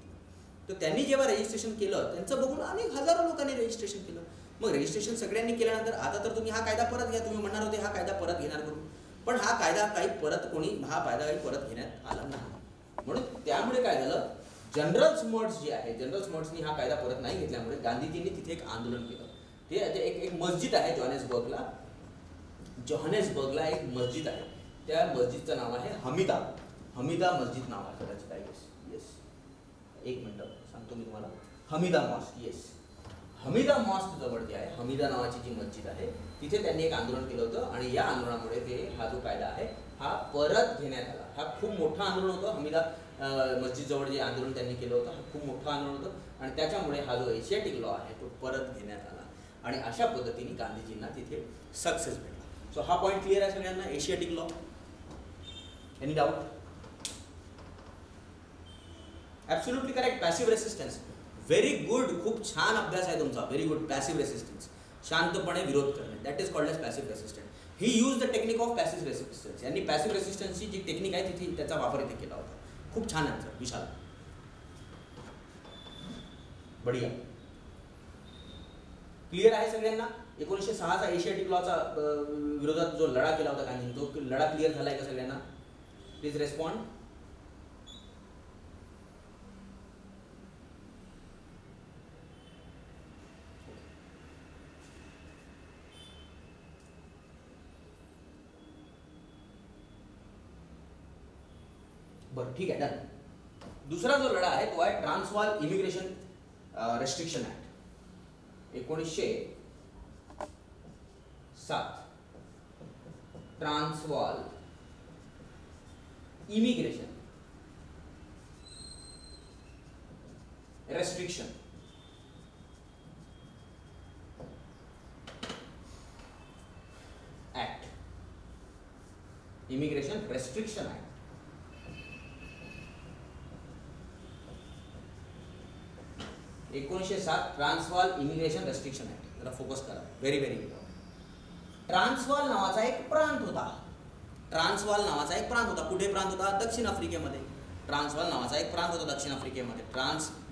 तर त्यांनी जेव्हा रजिस्ट्रेशन केलं, त्यांचं बघून अनेक हजारो लोकांनी रजिस्ट्रेशन केलं. मग रजिस्ट्रेशन सगळ्यांनी केल्यानंतर आता तर तुम्ही हा कायदा परत घ्या, तुम्ही म्हणणार होते हा कायदा परत घेणार करून, पण हा कायदा काही परत घेण्यात आला नाही. म्हणून त्यामुळे काय झालं, जनरल स्मट्स जे आहे, जनरल स्मट्सनी हा कायदा परत नाही घेतल्यामुळे गांधीजींनी तिथे एक आंदोलन केलं. ते एक मस्जिद आहे जोहानेसबर्गला एक मस्जिद आहे. त्या मस्जिदचं नाव आहे हमीदा मस्जिद नाव आहे कदाचित. येस, एक मिनटं सांगतो मी तुम्हाला. Hamida mosque. Yes, Hamida mosque जवळ जे आहे, हमीदा नावाची जी मस्जिद आहे, तिथे त्यांनी एक आंदोलन केलं होतं. आणि या आंदोलनामुळे हा जो कायदा आहे हा परत घेण्यात आला. हा खूप मोठं आंदोलन होतं. हमीदा मस्जिद जवळ जे आंदोलन त्यांनी केलं होतं, हा खूप मोठं आंदोलन होतं. आणि त्याच्यामुळे हा जो एशियाटिक लॉ आहे तो परत घेण्यात आला. आणि अशा पद्धतीने गांधीजींना तिथे सक्सेस भेटला. सो हा पॉईंट क्लिअर आहे सगळ्यांना, Asiatic law. Any doubt? Absolutely correct. Passive resistance, very good. खूप छान अभ्यास आहे तुमचा, व्हेरी गुड. पॅसिव्ह रेसिस्टन्स, शांतपणे विरोध करणे, that is called as passive resistance. He use the technique of passive resistance. यांनी पॅसिव्ह रेसिस्टन्सची जी टेक्निक आहे तिथे त्याचा वापर इथे केला होता. खूप छान आन्सर विशाल, बढिया. क्लिअर आहे सगळ्यांना? 1906चा एशियाटिक लॉचा विरोधात जो लढा केला होता गांधींनी, तो लढा क्लिअर झालाय का सगळ्यांना? Please respond. बरं, ठीक आहे, डन. दुसरा जो लढा आहे तो आहे Transvaal immigration restriction act 1907. Transvaal immigration restriction act, immigration restriction act. Transvaal immigration restriction act. जरा फोकस करा, व्हेरी व्हेरी इम्पॉर्टंट. ट्रान्सवाल नावाचा एक प्रांत होता. कुठे प्रांत होता? दक्षिण आफ्रिकेमध्ये. ट्रान्सवाल नावाचा एक प्रांत होता दक्षिण आफ्रिकेमध्ये.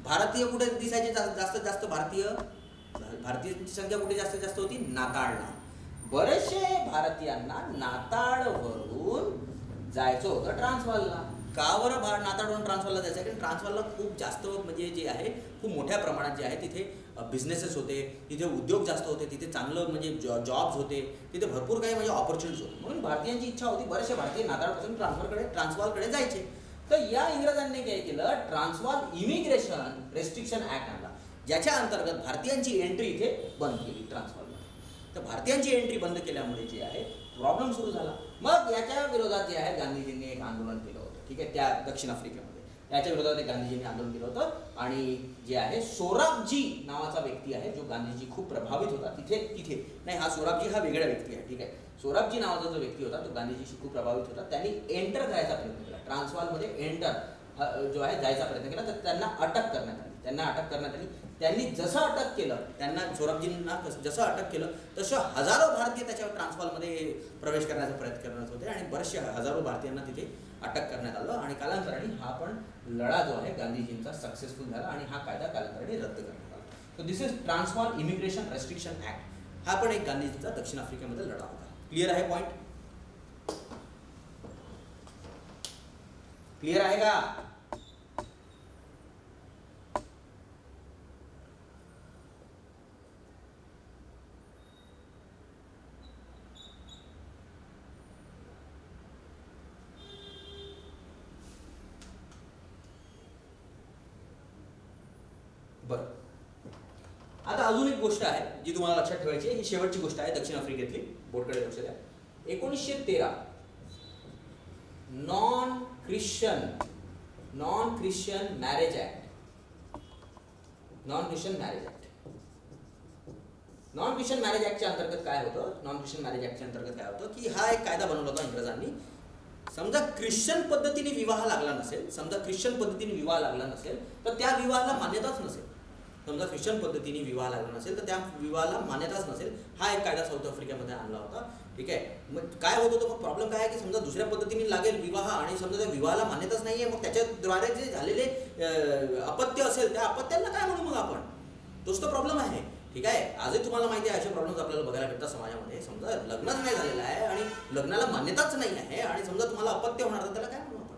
भारतीय कुठे दिसायचे जास्तीत जास्त? भारतीयांची संख्या कुठे जास्तीत जास्त होती? नाताळला. बरेचसे भारतीयांना नाताळवरून जायचं होतं ट्रान्सवालला. का बरं नाताळवरून ट्रान्सवालला जायचं? कारण ट्रान्सवालला खूप जास्त म्हणजे जे आहे खूप मोठ्या प्रमाणात जे आहे तिथे बिझनेसेस होते, तिथे उद्योग जास्त होते, तिथे चांगलं म्हणजे जॉब्स होते, तिथे भरपूर काही म्हणजे ऑपॉर्च्युनिटीज होते. म्हणून भारतीयांची इच्छा होती, बरेचसे भारतीय नाताळपासून ट्रान्सवालकडे जायचे. तर या इंग्रजांनी काय केलं? ट्रान्सवाल इमिग्रेशन रेस्ट्रिक्शन ऍक्ट आणला, ज्याच्या अंतर्गत भारतीयांची एंट्री इथे बंद केली ट्रान्सवालमध्ये. तर भारतीयांची एंट्री बंद केल्यामुळे जे आहे प्रॉब्लेम सुरू झाला. मग याच्या विरोधात जे आहे गांधीजींनी एक आंदोलन केलं होतं. ठीक आहे, त्या दक्षिण आफ्रिकेमध्ये याच्या विरोधात गांधीजींनी आंदोलन केलं होतं. आणि जे आहे सोराबजी नावाचा व्यक्ती आहे जो गांधीजी खूप प्रभावित होता. तिथे नाही, हा सोराबजी हा वेगळा व्यक्ती आहे. ठीक आहे, सोराबजी नावाचा जो व्यक्ती होता तो गांधीजीशी खूप प्रभावित होता. त्यांनी एंटर करायचा प्रयत्न केला, ट्रान्सवालमध्ये जो आहे जायचा प्रयत्न केला. तर त्यांना अटक करण्यात आली. त्यांनी जसं अटक केलं, सोराबजींना जसं अटक केलं तसं हजारो भारतीय त्याच्या ट्रान्सवालमध्ये प्रवेश करण्याचा प्रयत्न करत होते. आणि बरेचसे हजारो भारतीयांना तिथे अटक करण्यात आलं. आणि कालांतराने हा पण लढा जो आहे गांधीजींचा सक्सेसफुल झाला आणि हा कायदा कालांतराने रद्द करण्यात आला. So this is Transvaal immigration restriction act. हा पण एक गांधीजींचा दक्षिण आफ्रिकेमध्ये लढा होता. क्लिअर आहे पॉईंट? क्लिअर आहे का? बरं, आता अजून एक गोष्ट आहे जी तुम्हाला लक्षात ठेवायची आहे. ही शेवटची गोष्ट आहे दक्षिण आफ्रिकेतली. बोर्डकडे लक्ष द्या. 1913 non Christian marriage act. Non Christian marriage ऍक्टच्या अंतर्गत काय होतं? नॉन ख्रिश्चन मॅरेज ऍक्टच्या अंतर्गत काय होतं की हा एक कायदा बनवला होता इंग्रजांनी. समजा ख्रिश्चन पद्धतीने विवाह लागला नसेल, तर त्या विवाहाला मान्यताच नसेल. समजा ख्रिश्चन पद्धतीने विवाह लागला नसेल तर त्या विवाहाला मान्यताच नसेल. हा एक कायदा साऊथ आफ्रिकेमध्ये आणला होता. ठीक आहे. मग काय होत होतं? मग प्रॉब्लेम काय आहे की समजा दुसऱ्या पद्धतीने लागेल विवाह आणि समजा त्या विवाहाला मान्यताच नाही आहे, मग त्याच्याद्वारे जे झालेले अपत्य असेल त्या अपत्यांना काय म्हणू मग आपण? तोच तो प्रॉब्लेम आहे. ठीक आहे. आजही तुम्हाला माहिती आहे असे प्रॉब्लेम्स आपल्याला बघायला भेटतात समाजामध्ये. समजा लग्नच नाही झालेलं आहे आणि लग्नाला मान्यताच नाही आहे आणि समजा तुम्हाला अपत्य होणार तर त्याला काय म्हणू आपण?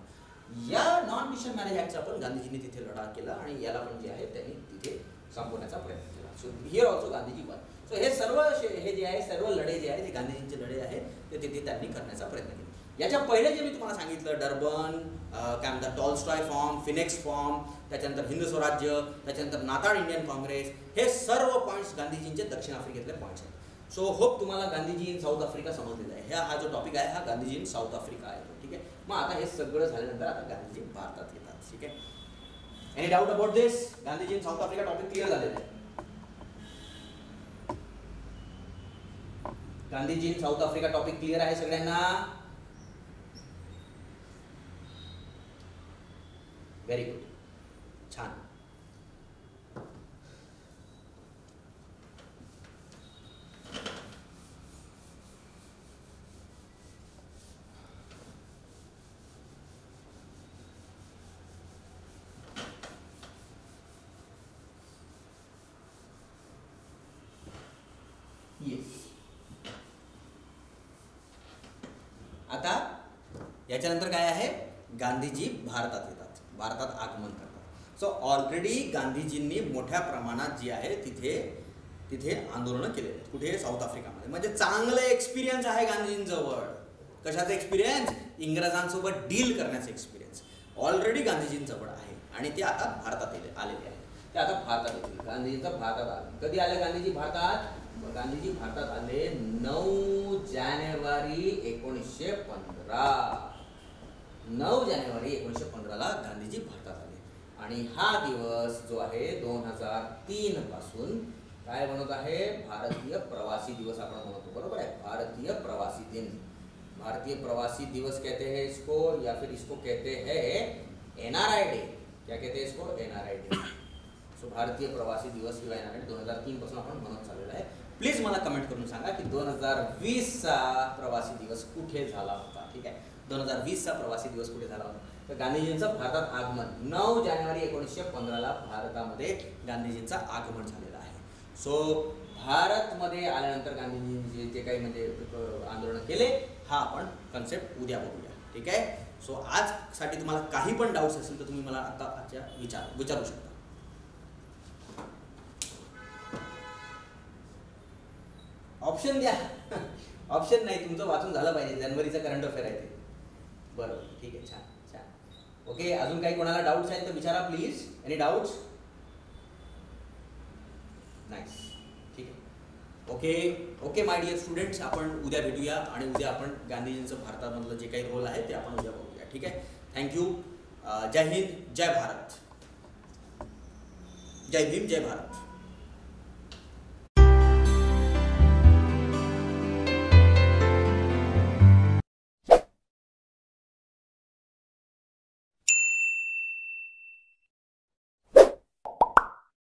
या नॉन ख्रिश्चन मॅरेज ऍक्टचा पण गांधीजींनी तिथे लढा केला आणि याला पण जे आहे त्यांनी तिथे संपवण्याचा प्रयत्न केला. So here also Gandhiji one. So हे सर्व हे जे आहे सर्व लढे जे आहे ते गांधीजींचे लढे आहेत ते तिथे त्यांनी करण्याचा प्रयत्न केला. याच्या पहिले जे मी तुम्हाला सांगितलं डर्बन, काय म्हणतात टॉलस्टॉय फॉर्म, फिनेक्स फॉर्म, त्याच्यानंतर हिंद स्वराज्य, त्याच्यानंतर नाताळ इंडियन काँग्रेस, हे सर्व पॉईंट्स गांधीजींचे दक्षिण आफ्रिकेतले पॉईंट्स आहेत. सो होप तुम्हाला गांधीजी इन साऊथ आफ्रिका समजलेला आहे. हा जो टॉपिक आहे हा गांधीजी इन साऊथ आफ्रिका आहे. ठीक आहे. मग आता हे सगळं झाल्यानंतर आता गांधीजी भारतात येतात. ठीक आहे. Any doubt about this? Gandhiji in south Africa topic clear झालेला आहे. Gandhiji in south Africa topic clear आहे सगळ्यांना? Very good. छान. येस. आता याच्यानंतर काय आहे? गांधीजी भारतात येतात, भारतात आगमन करतात. सो ऑलरेडी गांधीजींनी मोठ्या प्रमाणात जी आहे तिथे आंदोलनं केलेली आहेत. कुठे? साऊथ आफ्रिकामध्ये. म्हणजे चांगलं एक्सपिरियन्स आहे गांधीजींजवळ. कशाचा एक्सपिरियन्स? इंग्रजांसोबत डील करण्याचा एक्सपिरियन्स ऑलरेडी गांधीजींजवळ आहे आणि ते आता भारतात आलेले आहे. ते आता भारतात येतील. गांधीजींचा भारतात आले. कधी आले गांधीजी भारतात? गांधीजी भारतात आले 9 जानेवारी 1915. 9 जानेवारी 1915ला गांधीजी भारतात आले आणि हा दिवस जो आहे 2003 पासून काय बनवत आहे? भारतीय प्रवासी दिवस आपण म्हणतो. बरोबर आहे. भारतीय प्रवासी दिन. भारतीय प्रवासी दिवस कहते हैं इसको, या फिर इसको कहते हैं एनआरआई डे. क्या कहते हैं इसको? NRI day. सो भारतीय प्रवासी दिवस किंवा एनआरआई 2003 पासून आपण म्हणत चाललेला आहे. प्लीज मला कमेंट करून सांगा की 2020चा प्रवासी दिवस कुठे झाला होता. ठीक आहे. 2020चा प्रवासी दिवस कुठे झाला होता? तर गांधीजींचं भारतात आगमन 9 जानेवारी 1915ला भारतामध्ये गांधीजींचं आगमन झालेलं आहे. सो भारतमध्ये आल्यानंतर गांधीजींनी जे काही म्हणजे आंदोलन केले हा आपण कन्सेप्ट उद्या बघूया. ठीक आहे. सो आजसाठी तुम्हाला काही पण डाऊट्स असेल तर तुम्ही मला आता विचारू शकता. ऑप्शन द्या. ऑप्शन नाही, तुमचं वाचून झालं पाहिजे. जानेवारीचा करंट अफेअर आहे ते. बरोबर. ठीक आहे. छान छान. ओके. अजून काही कोणाला डाऊट्स आहेत तर विचारा प्लीज. Any doubts? नाईस. ठीक आहे. ओके माय डिअर स्टुडंट्स, आपण उद्या भेटूया आणि उद्या आपण गांधीजींचं भारतामधलं जे काही रोल आहे ते आपण उद्या बघूया. ठीक आहे. थँक्यू. जय हिंद, जय भारत. जय भीम, जय भारत.